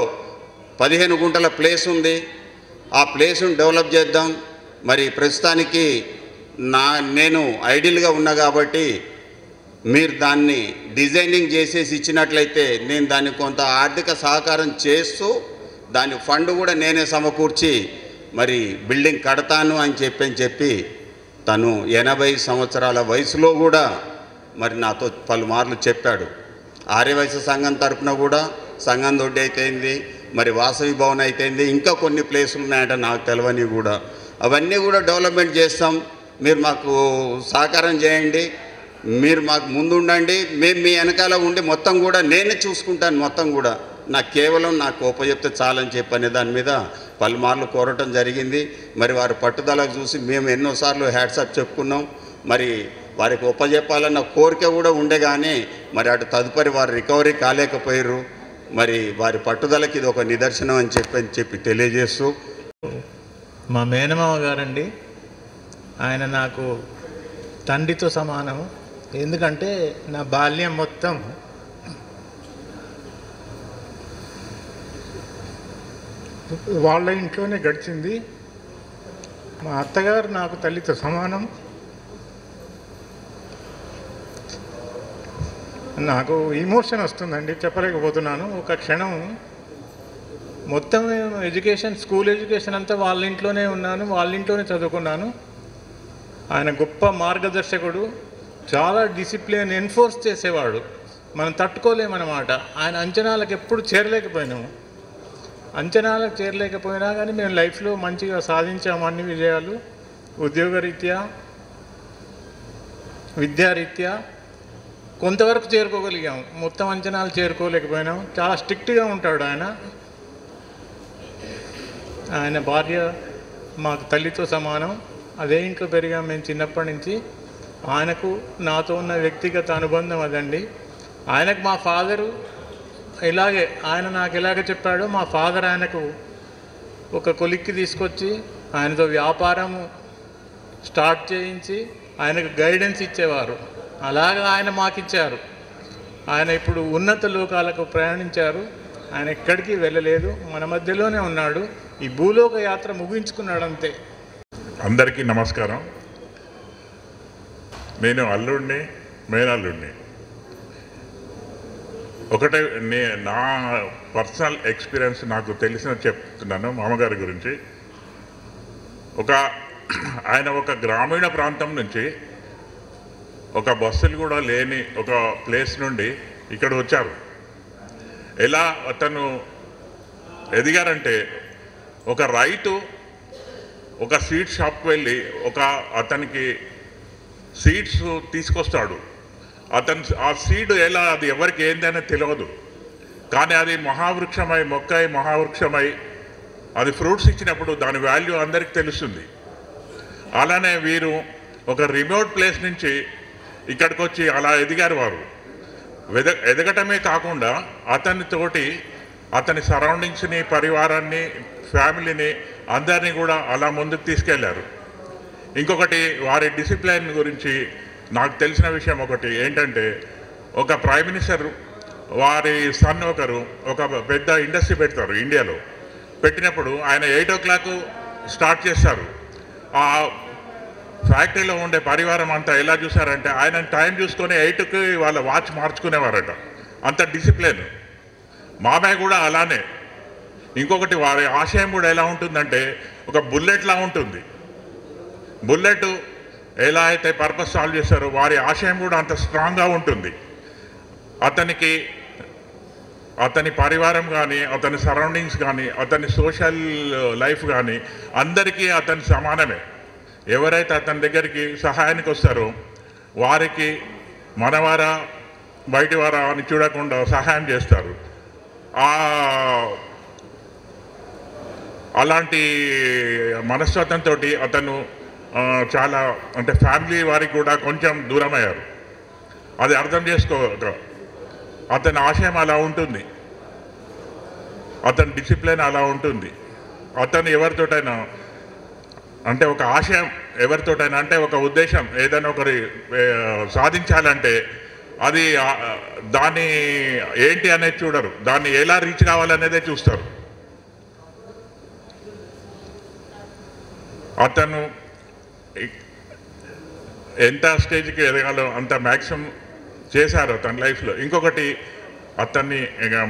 15 గుంటల ప్లేస్ ఉంది, ఆ ప్లేస్ను డెవలప్ చేద్దాం, మరి ప్రస్తుతానికి నేను ఐడియల్గా ఉన్నా కాబట్టి మీరు దాన్ని డిజైనింగ్ చేసేసి ఇచ్చినట్లయితే నేను దానికి కొంత ఆర్థిక సహకారం చేస్తూ దాని ఫండ్ కూడా నేనే సమకూర్చి మరి బిల్డింగ్ కడతాను అని చెప్పి తను 80 సంవత్సరాల వయసులో కూడా మరి నాతో పలుమార్లు చెప్పాడు. ఆర్యవైశ్య సంఘం తరఫున కూడా సంఘం దొడ్డి అయితేంది, మరి వాసవి భవన్ అయితేంది, ఇంకా కొన్ని ప్లేసులు ఉన్నాయంట నాకు తెలియని కూడా, అవన్నీ కూడా డెవలప్మెంట్ చేస్తాం, మీరు మాకు సహకారం చేయండి, మీరు మాకు ముందుండండి, మేము మీ వెనకాల ఉండి మొత్తం కూడా నేనే చూసుకుంటాను, మొత్తం కూడా నాకు కేవలం నాకు ఉపచెప్తే చాలని చెప్పనే దాని మీద పలుమార్లు కోరటం జరిగింది. మరి వారి పట్టుదలకు చూసి మేము ఎన్నోసార్లు హ్యాట్సాప్ చెప్పుకున్నాం. మరి వారికి ఉపజెప్పాలన్న కోరిక కూడా ఉండే కానీ మరి అటు తదుపరి వారు రికవరీ కాలేకపోయారు. మరి వారి పట్టుదలకి ఇది ఒక నిదర్శనం అని చెప్పి తెలియజేస్తూ, మా మేనమామ గారండి, ఆయన నాకు తండ్రితో సమానం. ఎందుకంటే నా బాల్యం మొత్తం వాళ్ళ ఇంట్లోనే గడిచింది. మా అత్తగారు నాకు తల్లితో సమానం. నాకు ఇమోషన్ వస్తుందండి, చెప్పలేకపోతున్నాను. ఒక క్షణం మొత్తం ఎడ్యుకేషన్, స్కూల్ ఎడ్యుకేషన్ అంతా వాళ్ళ ఇంట్లోనే ఉన్నాను, వాళ్ళ ఇంట్లోనే చదువుకున్నాను. ఆయన గొప్ప మార్గదర్శకుడు, చాలా డిసిప్లిన్ ఎన్ఫోర్స్ చేసేవాడు. మనం తట్టుకోలేమన్నమాట. ఆయన అంచనాలకు ఎప్పుడు చేరలేకపోయినాము. అంచనాలకు చేరలేకపోయినా కానీ మేము లైఫ్లో మంచిగా సాధించాము అన్ని విజయాలు. ఉద్యోగరీత్యా, విద్యారీత్యా కొంతవరకు చేరుకోగలిగాము. మొత్తం అంచనాలు చేరుకోలేకపోయినాము. చాలా స్ట్రిక్ట్గా ఉంటాడు ఆయన. ఆయన భార్య మాకు తల్లితో సమానం. అదే ఇంట్లో పెరిగాం మేము చిన్నప్పటి నుంచి. ఆయనకు నాతో ఉన్న వ్యక్తిగత అనుబంధం అదండి. ఆయనకు మా ఫాదరు ఇలాగే, ఆయన నాకు ఎలాగ చెప్పాడో మా ఫాదర్ ఆయనకు ఒక కొలిక్కి తీసుకొచ్చి ఆయనతో వ్యాపారము స్టార్ట్ చేయించి ఆయనకు గైడెన్స్ ఇచ్చేవారు. అలాగా ఆయన మాకిచ్చారు. ఆయన ఇప్పుడు ఉన్నత లోకాలకు ప్రయాణించారు. ఆయన ఎక్కడికి వెళ్ళలేదు, మన మధ్యలోనే ఉన్నాడు. ఈ భూలోక యాత్ర ముగించుకున్నాడు అంతే. అందరికీ నమస్కారం. నేను అల్లుడిని, మేనల్లుడిని. ఒకటే నా పర్సనల్ ఎక్స్పీరియన్స్ నాకు తెలిసిన చెప్తున్నాను మామగారి గురించి. ఆయన ఒక గ్రామీణ ప్రాంతం నుంచి ఒక బస్సులు కూడా లేని ఒక ప్లేస్ నుండి ఇక్కడ వచ్చారు. ఎలా అతను ఎదిగారంటే, ఒక రైతు ఒక సీడ్ షాప్కి వెళ్ళి అతనికి సీడ్స్ తీసుకొస్తాడు. ఆ సీడ్ ఎలా, అది ఎవరికి ఏందని తెలియదు, కానీ అది మహావృక్షమై మొక్కై మహావృక్షమై అది ఫ్రూట్స్ ఇచ్చినప్పుడు దాని వాల్యూ అందరికీ తెలుస్తుంది. అలానే వీరు ఒక రిమోట్ ప్లేస్ నుంచి ఇక్కడికి వచ్చి అలా ఎదిగారు వారు. ఎదగటమే కాకుండా అతని సరౌండింగ్స్ని, పరివారాన్ని, ఫ్యామిలీని అందరినీ కూడా అలా ముందుకు తీసుకెళ్లారు. ఇంకొకటి వారి డిసిప్లైన్ గురించి నాకు తెలిసిన విషయం ఒకటి ఏంటంటే, ఒక ప్రైమ్ మినిస్టర్ వారి సన్ ఒక పెద్ద ఇండస్ట్రీ పెడతారు ఇండియాలో. పెట్టినప్పుడు ఆయన 8 o'clock స్టార్ట్ చేస్తారు. ఆ ఫ్యాక్టరీలో ఉండే పరివారం అంతా ఎలా చూసారంటే ఆయన టైం చూసుకొని 8కి వాళ్ళ వాచ్ మార్చుకునేవారట. అంత డిసిప్లిన్. మామయ్య కూడా అలానే. ఇంకొకటి వారి ఆశయం కూడా ఎలా ఉంటుందంటే ఒక బుల్లెట్లా ఉంటుంది. బుల్లెట్ ఎలా అయితే పర్పస్ సాల్వ్ చేస్తారో వారి ఆశయం కూడా అంత స్ట్రాంగ్గా ఉంటుంది. అతని పరివారం కానీ, అతని సరౌండింగ్స్ కానీ, అతని సోషల్ లైఫ్ కానీ అందరికీ అతని సమానమే. ఎవరైతే అతని దగ్గరికి సహాయానికి వస్తారో వారికి మనవారా బయటివారా అని చూడకుండా సహాయం చేస్తారు. అలాంటి మనస్తత్వంతో అతను చాలా అంటే ఫ్యామిలీ వారికి కూడా కొంచెం దూరమయ్యారు. అది అర్థం చేసుకోక అతని ఆశయం అలా ఉంటుంది, అతని డిసిప్లిన్ అలా ఉంటుంది. అతను ఎవరితోటైనా అంటే ఒక ఆశయం ఎవరితోటైనా అంటే ఒక ఉద్దేశం ఏదైనా ఒకరి సాధించాలంటే అది దాన్ని ఏంటి అనేది చూడరు, దాన్ని ఎలా రీచ్ కావాలనేదే చూస్తారు. అతను ఎంత స్టేజ్కి ఎదగాలో అంత మ్యాక్సిమం చేశారు తన లైఫ్లో. ఇంకొకటి అతన్ని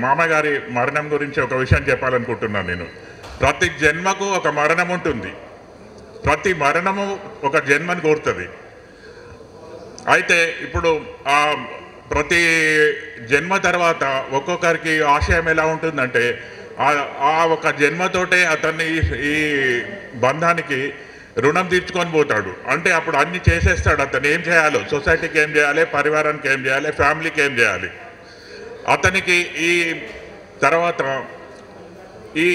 మామగారి మరణం గురించి ఒక విషయం చెప్పాలనుకుంటున్నాను నేను. ప్రతి జన్మకు ఒక మరణం ఉంటుంది. ప్రతి మరణము ఒక జన్మని కోరుతుంది. అయితే ఇప్పుడు ప్రతి జన్మ తర్వాత ఒక్కొక్కరికి ఆశయం ఎలా ఉంటుందంటే ఆ ఒక జన్మతోటే అతన్ని ఈ బంధానికి రుణం తీర్చుకొని పోతాడు. అంటే అప్పుడు అన్ని చేసేస్తాడు. అతను ఏం చేయాలో, సొసైటీకి ఏం చేయాలి, పరివారానికి ఏం చేయాలి, ఫ్యామిలీకి ఏం చేయాలి. అతనికి ఈ తర్వాత ఈ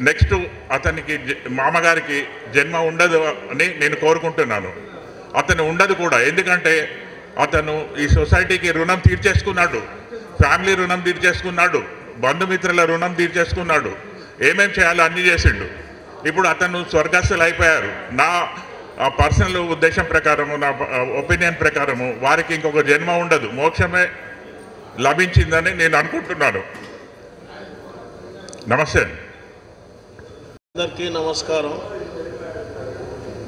నెక్స్ట్ అతనికి మామగారికి జన్మ ఉండదు అని నేను కోరుకుంటున్నాను. అతను ఉండదు కూడా. ఎందుకంటే అతను ఈ సొసైటీకి రుణం తీర్చేసుకున్నాడు, ఫ్యామిలీ రుణం తీర్చేసుకున్నాడు, బంధుమిత్రుల రుణం తీర్చేసుకున్నాడు, ఏమేం చేయాలో అన్నీ చేసిండు. ఇప్పుడు అతను స్వర్గస్థులు అయిపోయారు. నా పర్సనల్ ఉద్దేశం ప్రకారము, నా ఒపీనియన్ ప్రకారము వారికి ఇంకొక జన్మ ఉండదు, మోక్షమే లభించిందని నేను అనుకుంటున్నాను. నమస్తే. అందరికీ నమస్కారం.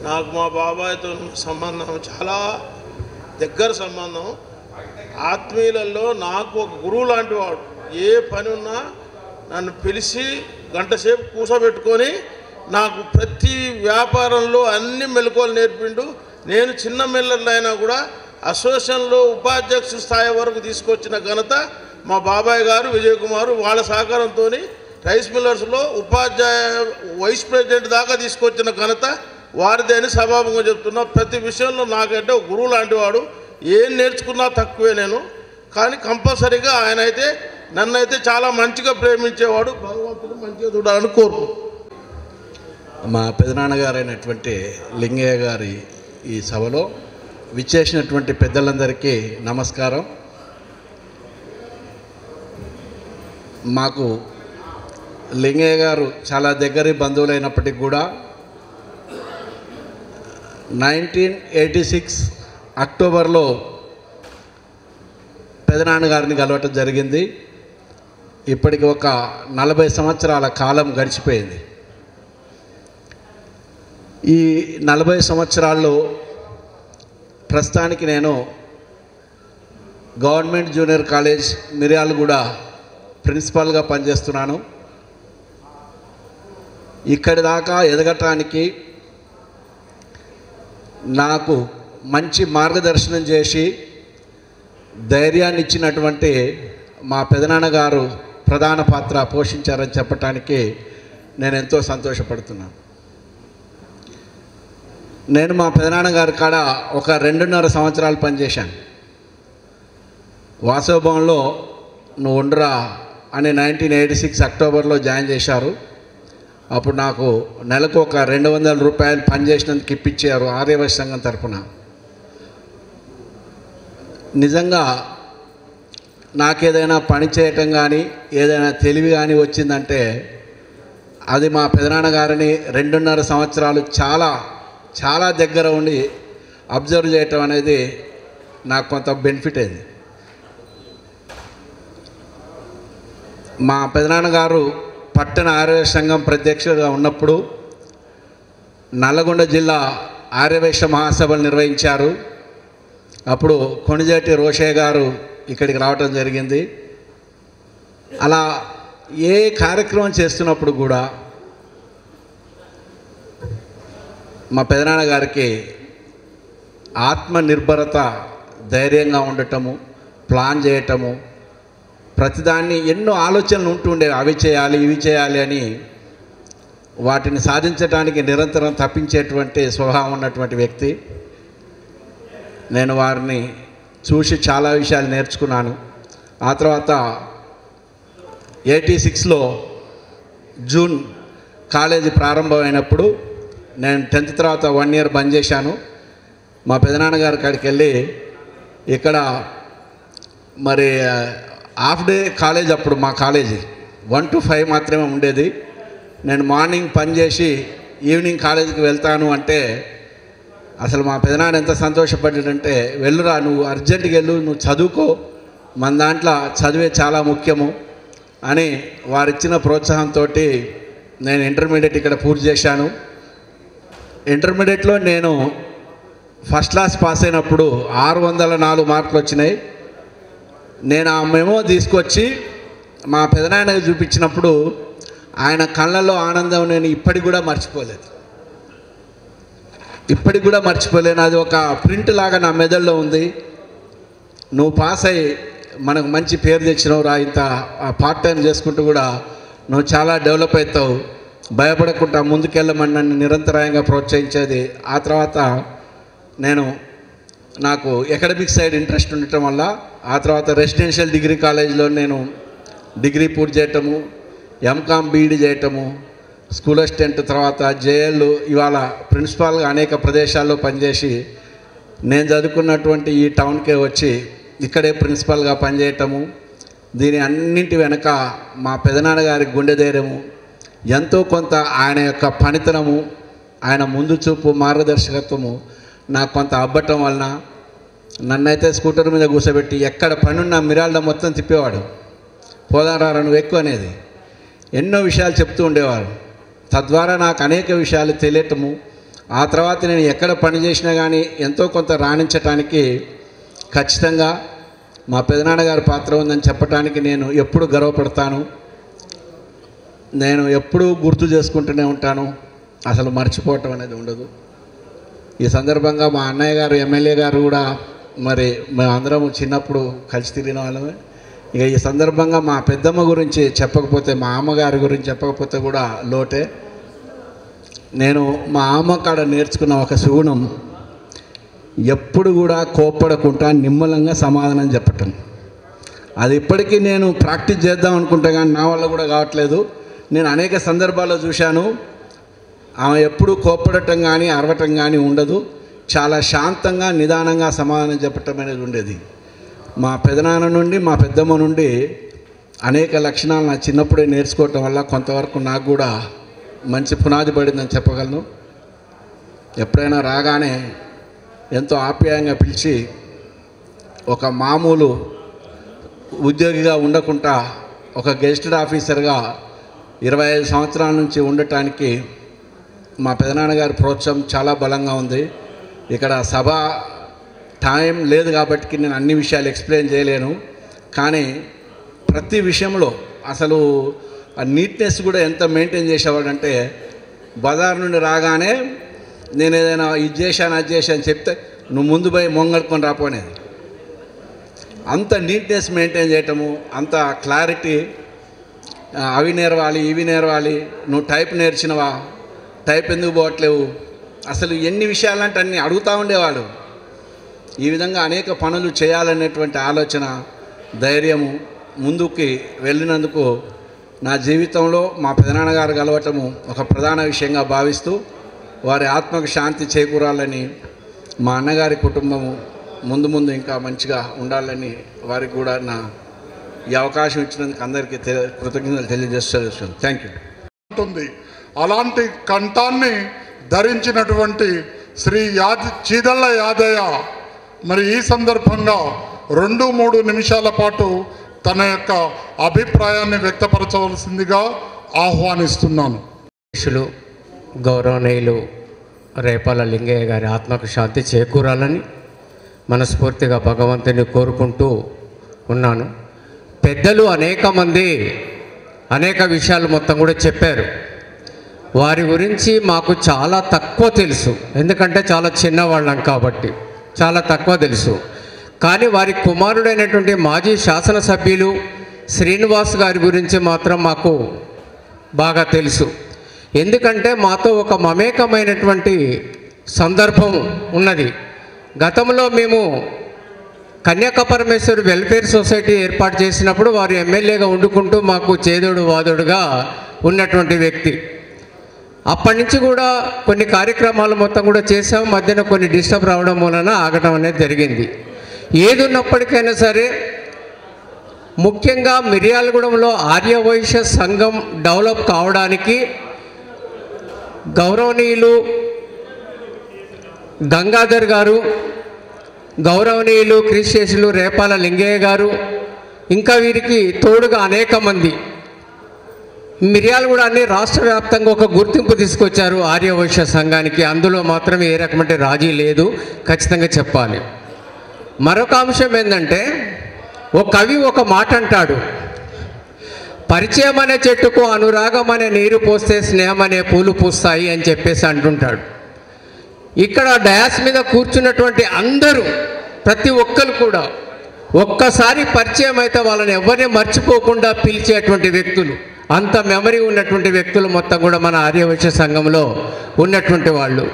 నాకు మా బాబాయ్తో సంబంధం చాలా దగ్గర సంబంధం. ఆత్మీయులలో నాకు ఒక గురువు లాంటి వాడు. ఏ పని ఉన్నా నన్ను పిలిచి గంట సేపు కూర్చోబెట్టుకొని నాకు ప్రతి వ్యాపారంలో అన్ని మెలకువలు నేర్పిండు. నేను చిన్న మిల్లర్లు అయినా కూడా అసోసియేషన్లో ఉపాధ్యక్ష స్థాయి వరకు తీసుకొచ్చిన ఘనత మా బాబాయ్ గారు, విజయ్ కుమార్ వాళ్ళ సహకారంతో రైస్ మిల్లర్స్లో వైస్ ప్రెసిడెంట్ దాకా తీసుకొచ్చిన ఘనత వారిదే అని సభాముఖంగా చెప్తున్నా. ప్రతి విషయంలో నాకంటే ఒక గురువు లాంటి వాడు. ఏం నేర్చుకున్నా తక్కువే నేను. కానీ కంపల్సరీగా ఆయన అయితే నన్నైతే చాలా మంచిగా ప్రేమించేవాడు. భగవంతుడు మంచిగా చూడాలని కోరుకు. మా పెదనాన్నగారైనటువంటి లింగయ్య గారి ఈ సభలో విచ్చేసినటువంటి పెద్దలందరికీ నమస్కారం. మాకు లింగయ్య గారు చాలా దగ్గరి బంధువులైనప్పటికీ కూడా 1986 అక్టోబర్లో పెదనాన్నగారిని కలవటం జరిగింది. ఇప్పటికి ఒక 40 సంవత్సరాల కాలం గడిచిపోయింది. ఈ 40 సంవత్సరాల్లో ప్రస్తుతానికి నేను గవర్నమెంట్ జూనియర్ కాలేజ్ మిర్యాలగూడ ప్రిన్సిపాల్గా పనిచేస్తున్నాను. ఇక్కడి దాకా ఎదగటానికి నాకు మంచి మార్గదర్శనం చేసి ధైర్యాన్ని ఇచ్చినటువంటి మా పెదనాన్నగారు ప్రధాన పాత్ర పోషించారని చెప్పటానికి నేను ఎంతో సంతోషపడుతున్నాను. నేను మా పెదనాన్నగారి కాడ ఒక 2.5 సంవత్సరాలు పనిచేశాను. వాసవభవన్లో నువ్వు ఉండరా అని 1986 అక్టోబర్లో జాయిన్ చేశారు. అప్పుడు నాకు నెలకు ఒక 200 రూపాయలు పనిచేసినందుకు ఇప్పించారు ఆర్యవైశ్య సంఘం తరఫున. నిజంగా నాకేదైనా పని చేయటం కానీ ఏదైనా తెలివి కానీ వచ్చిందంటే అది మా పెదనాన్నగారిని 2.5 సంవత్సరాలు చాలా దగ్గర ఉండి అబ్జర్వ్ చేయటం అనేది నాకు కొంత బెనిఫిట్ అయింది. మా పెదనాన్నగారు పట్టణ ఆర్యవైశ్య సంఘం ప్రత్యక్షుడిగా ఉన్నప్పుడు నల్లగొండ జిల్లా ఆర్యవైశ్య మహాసభలు నిర్వహించారు. అప్పుడు కొణిజేటి రోషయ్య గారు ఇక్కడికి రావటం జరిగింది. అలా ఏ కార్యక్రమం చేస్తున్నప్పుడు కూడా మా పెదనాన్నగారికి ఆత్మనిర్భరత, ధైర్యంగా ఉండటము, ప్లాన్ చేయటము, ప్రతిదాన్ని ఎన్నో ఆలోచనలు ఉంటుండేవి. అవి చేయాలి, ఇవి చేయాలి అని వాటిని సాధించడానికి నిరంతరం తప్పించేటువంటి స్వభావం ఉన్నటువంటి వ్యక్తి. నేను వారిని చూసి చాలా విషయాలు నేర్చుకున్నాను. ఆ తర్వాత 86లో జూన్ కాలేజీ ప్రారంభమైనప్పుడు నేను 10th తర్వాత 1 year బంద్ చేశాను. మా పెదనాన్నగారి కాడికి వెళ్ళి ఇక్కడ మరి హాఫ్ డే కాలేజ్, అప్పుడు మా కాలేజీ 1 to 5 మాత్రమే ఉండేది. నేను మార్నింగ్ పని చేసి ఈవినింగ్ కాలేజీకి వెళ్తాను అంటే అసలు మా పెదనాన్న ఎంత సంతోషపడ్డాడంటే, వెళ్ళురా, నువ్వు అర్జెంటుగా వెళ్ళు, నువ్వు చదువుకో, మన దాంట్లో చదివే చాలా ముఖ్యము అని వారిచ్చిన ప్రోత్సాహంతో నేను ఇంటర్మీడియట్ ఇక్కడ పూర్తి చేశాను. ఇంటర్మీడియట్లో నేను ఫస్ట్ క్లాస్ పాస్ అయినప్పుడు 604 మార్కులు వచ్చినాయి. నేను ఆ మెమో తీసుకొచ్చి మా పెదనాన్నకి చూపించినప్పుడు ఆయన కళ్ళల్లో ఆనందం నేను ఇప్పటికి కూడా మర్చిపోలేదు. అది ఒక ప్రింట్ లాగా నా మెదడులో ఉంది. నువ్వు పాస్ అయ్యి మనకు మంచి పేరు తెచ్చినావు రా, ఇంత పార్ట్ టైం చేసుకుంటూ కూడా నువ్వు చాలా డెవలప్ అవుతావు, భయపడకుండా ముందుకెళ్ళమని నన్ను నిరంతరాయంగా ప్రోత్సహించేది. ఆ తర్వాత నాకు అకాడమిక్ సైడ్ ఇంట్రెస్ట్ ఉండటం వల్ల ఆ తర్వాత రెసిడెన్షియల్ డిగ్రీ కాలేజ్లో నేను డిగ్రీ పూర్తి చేయటము, ఎంకామ్ బీఈడి చేయటము, స్కూల్ అసిస్టెంట్, తర్వాత జేఎల్, ఇవాళ ప్రిన్సిపాల్గా అనేక ప్రదేశాల్లో పనిచేసి నేను చదువుకున్నటువంటి ఈ టౌన్కే వచ్చి ఇక్కడే ప్రిన్సిపాల్గా పనిచేయటము. దీని అన్నింటి వెనక మా పెదనాన్నగారి గుండె ధైర్యము, ఎంతో కొంత ఆయన యొక్క పనితనము, ఆయన ముందు చూపు, మార్గదర్శకత్వము నాకు కొంత అబ్బటం వలన నన్నైతే స్కూటర్ మీద కూర్చోబెట్టి ఎక్కడ పనున్న మిరాళ్ళ మొత్తం తిప్పేవాడు. పోదారా నువ్వు ఎక్కువ అనేది ఎన్నో విషయాలు చెప్తూ ఉండేవారు. తద్వారా నాకు అనేక విషయాలు తెలియటము, ఆ తర్వాత నేను ఎక్కడ పని చేసినా కానీ ఎంతో కొంత రాణించటానికి ఖచ్చితంగా మా పెదనాన్నగారి పాత్ర ఉందని చెప్పడానికి నేను ఎప్పుడు గర్వపడతాను. నేను ఎప్పుడూ గుర్తు చేసుకుంటూనే ఉంటాను, అసలు మర్చిపోవటం అనేది ఉండదు. ఈ సందర్భంగా మా అన్నయ్య గారు, ఎమ్మెల్యే గారు కూడా మరి మేమందరం చిన్నప్పుడు కలిసి తిరిగిన వాళ్ళమే. ఇక ఈ సందర్భంగా మా పెద్దమ్మ గురించి చెప్పకపోతే, మా అమ్మగారి గురించి చెప్పకపోతే కూడా లోటే. నేను మా అమ్మ కాడ నేర్చుకున్న ఒక సుగుణం, ఎప్పుడు కూడా కోప్పడకుండా నిమ్మలంగా సమాధానం చెప్పటం. అది ఇప్పటికీ నేను ప్రాక్టీస్ చేద్దాం అనుకుంటే కానీ నా వల్ల కూడా కావట్లేదు. నేను అనేక సందర్భాల్లో చూశాను, ఆమె ఎప్పుడూ కోప్పడటం కానీ అరవటం కానీ ఉండదు. చాలా శాంతంగా నిదానంగా సమాధానం చెప్పటం అనేది ఉండేది. మా పెదనాన్న నుండి, మా పెద్దమ్మ నుండి అనేక లక్షణాలు నా చిన్నప్పుడే నేర్చుకోవటం వల్ల కొంతవరకు నాకు కూడా మంచి పునాది పడిందని చెప్పగలను. ఎప్పుడైనా రాగానే ఎంతో ఆప్యాయంగా పిలిచి, ఒక మామూలు ఉద్యోగిగా ఉండకుండా ఒక గెజిటెడ్ ఆఫీసర్గా 25 సంవత్సరాల నుంచి ఉండటానికి మా పెదనాన్నగారి ప్రోత్సాహం చాలా బలంగా ఉంది. ఇక్కడ సభ టైం లేదు కాబట్టి నేను అన్ని విషయాలు ఎక్స్ప్లెయిన్ చేయలేను. కానీ ప్రతి విషయంలో అసలు ఆ నీట్నెస్ కూడా ఎంత మెయింటైన్ చేసేవాడంటే, బజార్ నుండి రాగానే నేను ఏదైనా ఇది చేశాను అది చేశాను చెప్తే నువ్వు ముందు పోయి మొంగడుకొని రాపోనేది. అంత నీట్నెస్ మెయింటైన్ చేయటము, అంత క్లారిటీ. అవి నేర్వాలి, ఇవి నేర్వాలి, నువ్వు టైప్ నేర్చినవా, టైప్ ఎందుకు పోవట్లేవు, అసలు ఎన్ని విషయాలంటే అన్నీ అడుగుతూ ఉండేవాడు. ఈ విధంగా అనేక పనులు చేయాలనేటువంటి ఆలోచన, ధైర్యము, ముందుకి వెళ్ళినందుకు నా జీవితంలో మా పెదనాన్నగారు కలవటము ఒక ప్రధాన విషయంగా భావిస్తూ, వారి ఆత్మకు శాంతి చేకూరాలని మా అన్నగారి కుటుంబము ముందు ముందు ఇంకా మంచిగా ఉండాలని వారికి కూడా ఈ అవకాశం ఇచ్చినందుకు అందరికీ కృతజ్ఞతలు తెలియజేస్తాను. Thank you. ఉంటుంది అలాంటి కంఠాన్ని ధరించినటువంటి శ్రీ చీదళ్ళ యాదయ్య మరి ఈ సందర్భంగా 2-3 నిమిషాల పాటు తన యొక్క అభిప్రాయాన్ని వ్యక్తపరచవలసిందిగా ఆహ్వానిస్తున్నాను. గౌరవనీయులు రేపాల లింగయ్య గారి ఆత్మకు శాంతి చేకూరాలని మనస్ఫూర్తిగా భగవంతుని కోరుకుంటూ ఉన్నాను. పెద్దలు అనేక మంది అనేక విషయాలు మొత్తం కూడా చెప్పారు. వారి గురించి మాకు చాలా తక్కువ తెలుసు, ఎందుకంటే చాలా చిన్నవాళ్ళం కాబట్టి చాలా తక్కువ తెలుసు. కానీ వారి కుమారుడైనటువంటి మాజీ శాసనసభ్యులు శ్రీనివాస్ గారి గురించి మాత్రం మాకు బాగా తెలుసు. ఎందుకంటే మాతో ఒక మమేకమైనటువంటి సందర్భం ఉన్నది. గతంలో మేము కన్యాకపరమేశ్వరి వెల్ఫేర్ సొసైటీ ఏర్పాటు చేసినప్పుడు వారు ఎమ్మెల్యేగా వండుకుంటూ మాకు చేదోడు వాదోడుగా ఉన్నటువంటి వ్యక్తి. అప్పటి నుంచి కూడా కొన్ని కార్యక్రమాలు మొత్తం కూడా చేసాం. మధ్యన కొన్ని డిస్టర్బ్ రావడం వలన ఆగటం అనేది జరిగింది. ఏది ఉన్నప్పటికైనా సరే ముఖ్యంగా మిర్యాలగూడెంలో ఆర్యవైశ్య సంఘం డెవలప్ కావడానికి గౌరవనీయులు గంగాధర్ గారు, గౌరవనీయులు క్రిస్టియన్లు రేపాల లింగయ్య గారు, ఇంకా వీరికి తోడుగా అనేక మంది మిర్యాలగూడని రాష్ట్ర వ్యాప్తంగా ఒక గుర్తింపు తీసుకొచ్చారు ఆర్యవైశ్య సంఘానికి. అందులో మాత్రం ఏ రకమైన రాజీ లేదు, ఖచ్చితంగా చెప్పాలి. మరొక అంశం ఏంటంటే, ఒక కవి ఒక మాట అంటాడు, పరిచయం అనే చెట్టుకు అనురాగం అనే నీరు పోస్తే స్నేహం అనే పూలు పూస్తాయి అని చెప్పేసి అంటుంటాడు. ఇక్కడ డయాస్ మీద కూర్చున్నటువంటి అందరూ ప్రతి ఒక్కరు కూడా ఒక్కసారి పరిచయం అయితే వాళ్ళని ఎవరిని మర్చిపోకుండా పిలిచేటువంటి వ్యక్తులు, అంత మెమరీ ఉన్నటువంటి వ్యక్తులు మొత్తం కూడా మన ఆర్యవైశ్య సంఘంలో ఉన్నటువంటి వాళ్ళు.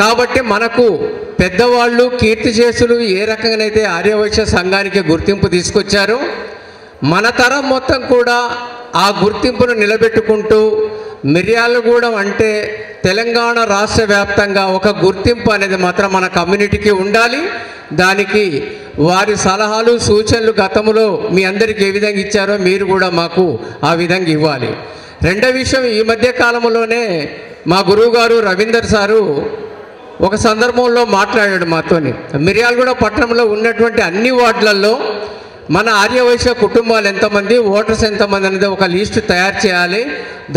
కాబట్టి మనకు పెద్దవాళ్ళు కీర్తిశేషులు ఏ రకంగానైతే ఆర్యవైశ్య సంఘానికి గుర్తింపు తీసుకొచ్చారో మన తరం మొత్తం కూడా ఆ గుర్తింపును నిలబెట్టుకుంటూ మిర్యాలగూడెం అంటే తెలంగాణ రాష్ట్ర వ్యాప్తంగా ఒక గుర్తింపు అనేది మాత్రం మన కమ్యూనిటీకి ఉండాలి. దానికి వారి సలహాలు సూచనలు గతంలో మీ అందరికీ ఏ విధంగా ఇచ్చారో మీరు కూడా మాకు ఆ విధంగా ఇవ్వాలి. రెండో విషయం, ఈ మధ్య కాలంలోనే మా గురువుగారు రవీందర్ సారు ఒక సందర్భంలో మాట్లాడాడు మాతోని. మిర్యాలగూడ పట్టణంలో ఉన్నటువంటి అన్ని వార్డులలో మన ఆర్యవైశ్య కుటుంబాలు ఎంతమంది, ఓటర్స్ ఎంతమంది అనేది ఒక లిస్టు తయారు చేయాలి,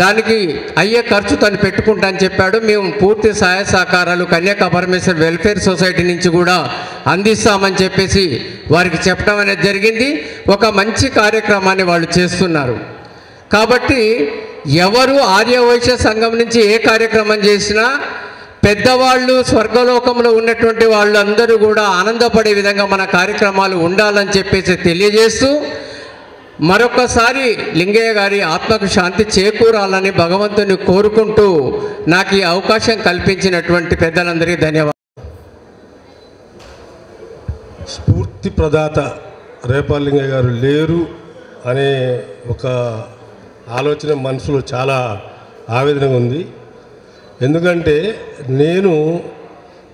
దానికి అయ్యే ఖర్చు తను పెట్టుకుంటా అని చెప్పాడు. మేము పూర్తి సహాయ సహకారాలు కన్యాకపరమేశ్వరి వెల్ఫేర్ సొసైటీ నుంచి కూడా అందిస్తామని చెప్పేసి వారికి చెప్పడం అనేది జరిగింది. ఒక మంచి కార్యక్రమాన్ని వాళ్ళు చేస్తున్నారు. కాబట్టి ఎవరు ఆర్యవైశ్య సంఘం నుంచి ఏ కార్యక్రమం చేసినా పెద్దవాళ్ళు స్వర్గలోకంలో ఉన్నటువంటి వాళ్ళందరూ కూడా ఆనందపడే విధంగా మన కార్యక్రమాలు ఉండాలని చెప్పేసి తెలియజేస్తూ మరొకసారి లింగయ్య గారి ఆత్మకు శాంతి చేకూరాలని భగవంతుని కోరుకుంటూ నాకు ఈ అవకాశం కల్పించినటువంటి పెద్దలందరికీ ధన్యవాదాలు. స్ఫూర్తి ప్రదాత రేపాల లింగయ్య గారు లేరు అనే ఒక ఆలోచన మనసులో చాలా ఆవేదనగా ఉంది. ఎందుకంటే నేను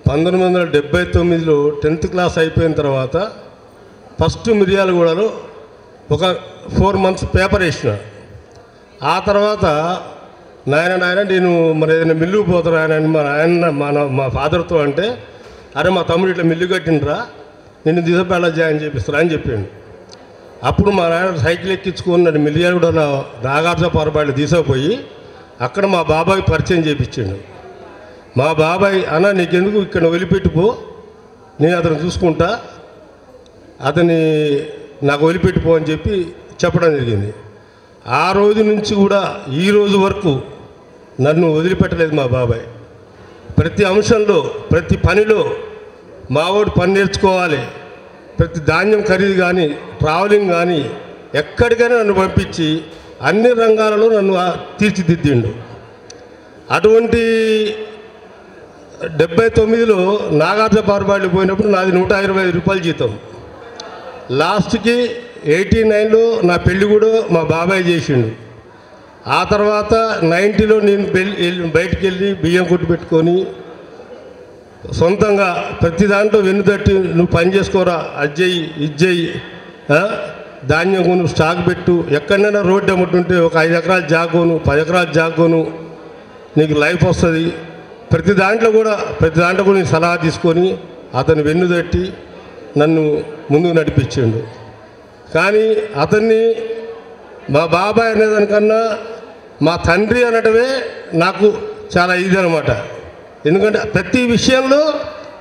1979లో 10th క్లాస్ అయిపోయిన తర్వాత ఫస్ట్ మిర్యాలగూడలో ఒక 4 months పేపర్ వేసిన. ఆ తర్వాత నాయన నేను మరి ఏదైనా మిల్లుకు పోతారా అని మా ఫాదర్తో అంటే, అరే మా తమ్ముడు ఇట్లా మిల్లు కట్టిండ్రా, నిన్ను దిశపేళ జాయిన్ చేపిస్తారా అని చెప్పాడు. అప్పుడు మా నాయన సైకిల్ ఎక్కించుకొని నన్ను మిర్యాలగూడలో నాగార్జున పొరపాటు తీసుకుపోయి అక్కడ మా బాబాయ్ పరిచయం చేయించాడు. మా బాబాయ్ అన్న నీకెందుకు ఇక్కడ వదిలిపెట్టిపో, నేను అతను చూసుకుంటా, అతన్ని నాకు వదిలిపెట్టిపో అని చెప్పి చెప్పడం జరిగింది. ఆ రోజు నుంచి కూడా ఈ రోజు వరకు నన్ను వదిలిపెట్టలేదు మా బాబాయ్. ప్రతి అంశంలో ప్రతి పనిలో మావాడు పని నేర్చుకోవాలి, ప్రతి ధాన్యం ఖరీదు కానీ ట్రావెలింగ్ కానీ ఎక్కడికైనా నన్ను పంపించి అన్ని రంగాలలో నన్ను తీర్చిదిద్దిండు. అటువంటి 79లో నాగార్జున పార్బాడికి పోయినప్పుడు నాది 125 రూపాయలు జీతం. లాస్ట్కి 89లో నా పెళ్ళి కూడా మా బాబాయ్ చేసిండు. ఆ తర్వాత 90లో నేను బయటికి వెళ్ళి బియ్యం కొట్టు పెట్టుకొని సొంతంగా ప్రతి దాంట్లో వెన్నుతట్టి నువ్వు పని చేసుకోరా, అది చెయ్యి ఇది చెయ్యి, ధాన్యం కొను, స్టాక్ పెట్టు, ఎక్కడైనా రోడ్డు అమ్ముతుంటే ఒక 5 ఎకరాల జాగోను 10 ఎకరాల జాగోను నీకు లైఫ్ వస్తుంది. ప్రతి దాంట్లో కూడా నేను సలహా తీసుకొని అతను వెన్నుతట్టి నన్ను ముందుకు నడిపించిండు. కానీ అతన్ని మా బాబాయ్ అనేదానికన్నా మా తండ్రి అనటమే నాకు చాలా ఇది అనమాట. ఎందుకంటే ప్రతి విషయంలో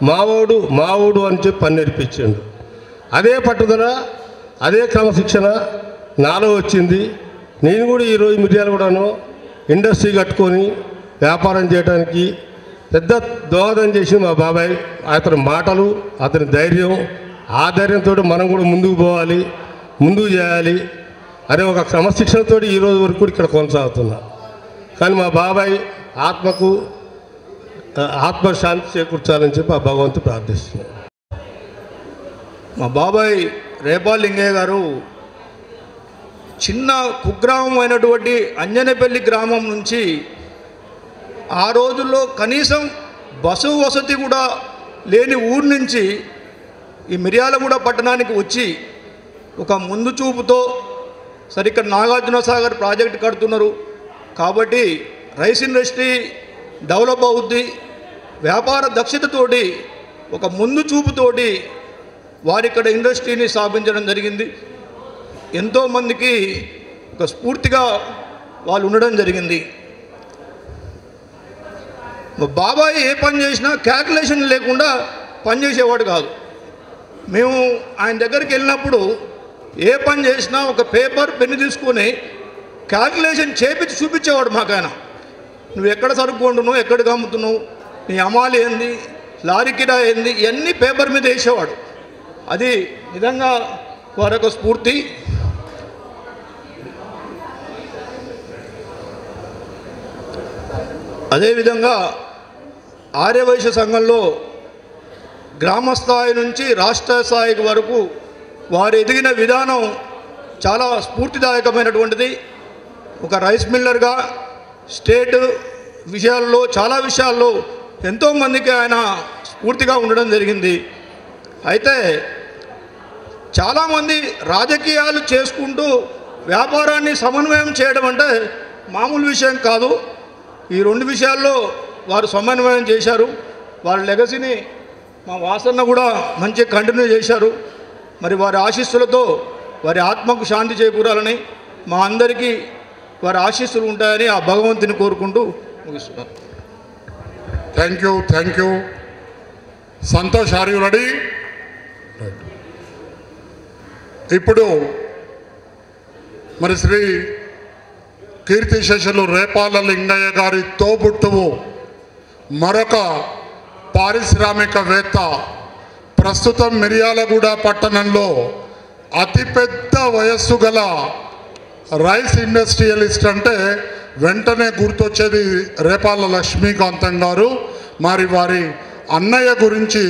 మావోడు అని చెప్పి పని నేర్పించిండు. అదే పట్టుదల, అదే క్రమశిక్షణ నాలో వచ్చింది. నేను కూడా ఈరోజు మిర్యాలగూడను ఇండస్ట్రీ కట్టుకొని వ్యాపారం చేయడానికి పెద్ద దోహదం చేసి మా బాబాయ్. అతని మాటలు, అతని ధైర్యం, ఆ ధైర్యంతో మనం కూడా ముందుకు పోవాలి, ముందుకు చేయాలి అనే ఒక క్రమశిక్షణతో ఈరోజు వరకు కూడా ఇక్కడ కొనసాగుతున్నా. కానీ మా బాబాయ్ ఆత్మశాంతి చేకూర్చాలని చెప్పి ఆ భగవంతుడు ప్రార్థిస్తున్నాను. మా బాబాయ్ రేపాల్ లింగయ్య గారు చిన్న కుగ్రామం అయినటువంటి అంజనేపల్లి గ్రామం నుంచి ఆ రోజుల్లో కనీసం బస్సు వసతి కూడా లేని ఊరు నుంచి ఈ మిర్యాలగూడ పట్టణానికి వచ్చి ఒక ముందు చూపుతో సరే ఇక్కడ నాగార్జున సాగర్ ప్రాజెక్ట్ కడుతున్నారు కాబట్టి రైస్ ఇండస్ట్రీ డెవలప్ అవుద్ది, వ్యాపార దక్షతతోటి ఒక ముందు చూపుతోటి వారి ఇక్కడ ఇండస్ట్రీని స్థాపించడం జరిగింది. ఎంతోమందికి ఒక స్ఫూర్తిగా వాళ్ళు ఉండడం జరిగింది. బాబాయ్ ఏ పని చేసినా క్యాల్కులేషన్ లేకుండా పనిచేసేవాడు కాదు. మేము ఆయన దగ్గరికి వెళ్ళినప్పుడు ఏ పని చేసినా ఒక పేపర్ పెన్ను తీసుకొని క్యాల్కులేషన్ చేపించి చూపించేవాడు మాకు ఆయన. నువ్వు ఎక్కడ సరుకు కొంటున్నావు, ఎక్కడికి అమ్ముతున్నావు, నీ అమాలి ఏంది, లారీ కిరా ఏంది, ఇవన్నీ పేపర్ మీద వేసేవాడు. అది నిజంగా వారొక స్ఫూర్తి. అదేవిధంగా ఆర్యవైశ్య సంఘంలో గ్రామ స్థాయి నుంచి రాష్ట్ర స్థాయి వరకు వారు ఎదిగిన విధానం చాలా స్ఫూర్తిదాయకమైనటువంటిది. ఒక రైస్ మిల్లర్గా స్టేట్ విషయాల్లో చాలా విషయాల్లో ఎంతోమందికి ఆయన స్ఫూర్తిగా ఉండడం జరిగింది. అయితే చాలామంది రాజకీయాలు చేసుకుంటూ వ్యాపారాన్ని సమన్వయం చేయడం అంటే మామూలు విషయం కాదు. ఈ 2 విషయాల్లో వారు సమన్వయం చేశారు. వారి లెగసీని మా వాసన్న కూడా మంచిగా కంటిన్యూ చేశారు. మరి వారి ఆశీస్సులతో వారి ఆత్మకు శాంతి చేకూరాలని, మా అందరికీ వారి ఆశీస్సులు ఉంటాయని ఆ భగవంతుని కోరుకుంటూ ముగిస్తున్నారు. Thank you. Santosh, are you ready? ఇప్పుడు మరి శ్రీ కీర్తిశేషులు రేపాల లింగయ్య గారి తోబుట్టువు మరొక పారిశ్రామికవేత్త, ప్రస్తుతం మిర్యాలగూడ పట్టణంలో అతిపెద్ద వయస్సు గల రైస్ ఇండస్ట్రియలిస్ట్ అంటే వెంటనే గుర్తొచ్చేది రేపాల లక్ష్మీకాంతం గారు. మరి వారి అన్నయ్య గురించి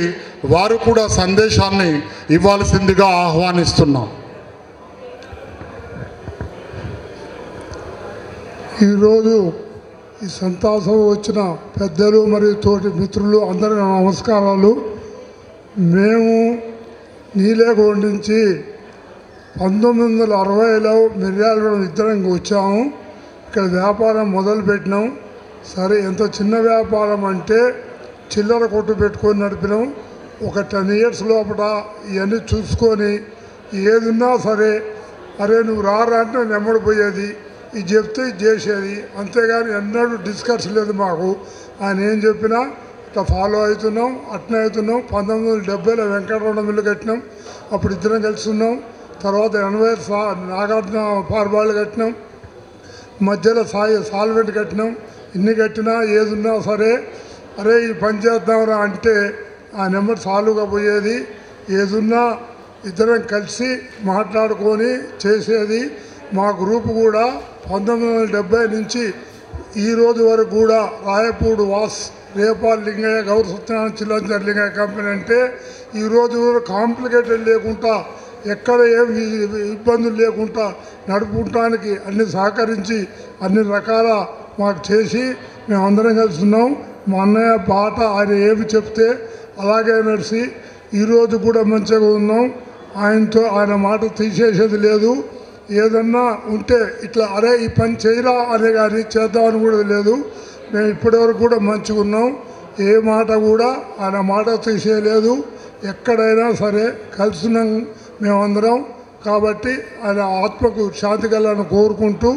వారు కూడా సందేశాన్ని ఇవ్వాల్సిందిగా ఆహ్వానిస్తున్నాం. ఈరోజు ఈ సంతాసం వచ్చిన పెద్దలు మరియు తోటి మిత్రులు అందరికీ నమస్కారాలు. మేము నీలేగూడ నుంచి 1960లో మిర్యాలగూడ ఇద్దరం వచ్చాము. ఇక్కడ వ్యాపారం మొదలుపెట్టినాం. సరే, ఎంత చిన్న వ్యాపారం అంటే చిల్లర కొట్టు పెట్టుకొని నడిపినాం. ఒక 10 years లోపల ఇవన్నీ చూసుకొని ఏదున్నా సరే, అరే నువ్వు రారా అంటే నెమ్మడిపోయేది, ఇది చెప్తే ఇది చేసేది. అంతేగాని ఎన్నడూ డిస్కస్ లేదు మాకు. ఆయన ఏం చెప్పినా ఇట్లా ఫాలో అవుతున్నాం, అట్నే అవుతున్నాం. 1970లో వెంకటరమణ మిల్లు కట్టినాం, అప్పుడు ఇద్దరం కలిసి ఉన్నాం. తర్వాత 80 నాగార్జున ఫార్బాళ్ళు కట్టినాం, మధ్యలో సాల్వెంట్ కట్టినాం. ఇన్ని కట్టినా ఏదున్నా సరే అరే ఈ పని చేద్దాంరా అంటే ఆ నెంబర్ సాల్వ్గా పోయేది. ఏదున్నా ఇద్దరం కలిసి మాట్లాడుకొని చేసేది. మా గ్రూపు కూడా 1970 నుంచి ఈ రోజు వరకు కూడా రాయపూడి వాస్, రేపాల్ లింగయ్య, గౌరవ సత్యనారాయణ చిల్లంజర్ లింగయ్య కంపెనీ అంటే ఈరోజు కూడా కాంప్లికేటెడ్ లేకుండా, ఎక్కడ ఏం ఇబ్బందులు లేకుండా నడుపుకోవడానికి అన్ని సహకరించి అన్ని రకాల మాకు చేసి మేమందరం కలిసి ఉన్నాం. మా అన్నయ్య బాట ఆయన ఏమి చెప్తే అలాగే నడిచి ఈరోజు కూడా మంచిగా ఉన్నాం. ఆయనతో ఆయన మాట తీసేసేది లేదు. ఏదన్నా ఉంటే ఇట్లా అరే ఈ పని చేయరా అనే కానీ చేద్దామని కూడా లేదు. మేము ఇప్పటివరకు కూడా మంచిగా ఉన్నాం. ఏ మాట కూడా ఆయన మాట తీసేయలేదు. ఎక్కడైనా సరే కలిసినాం మేమందరం. కాబట్టి ఆయన ఆత్మకు శాంతి కలను కోరుకుంటూ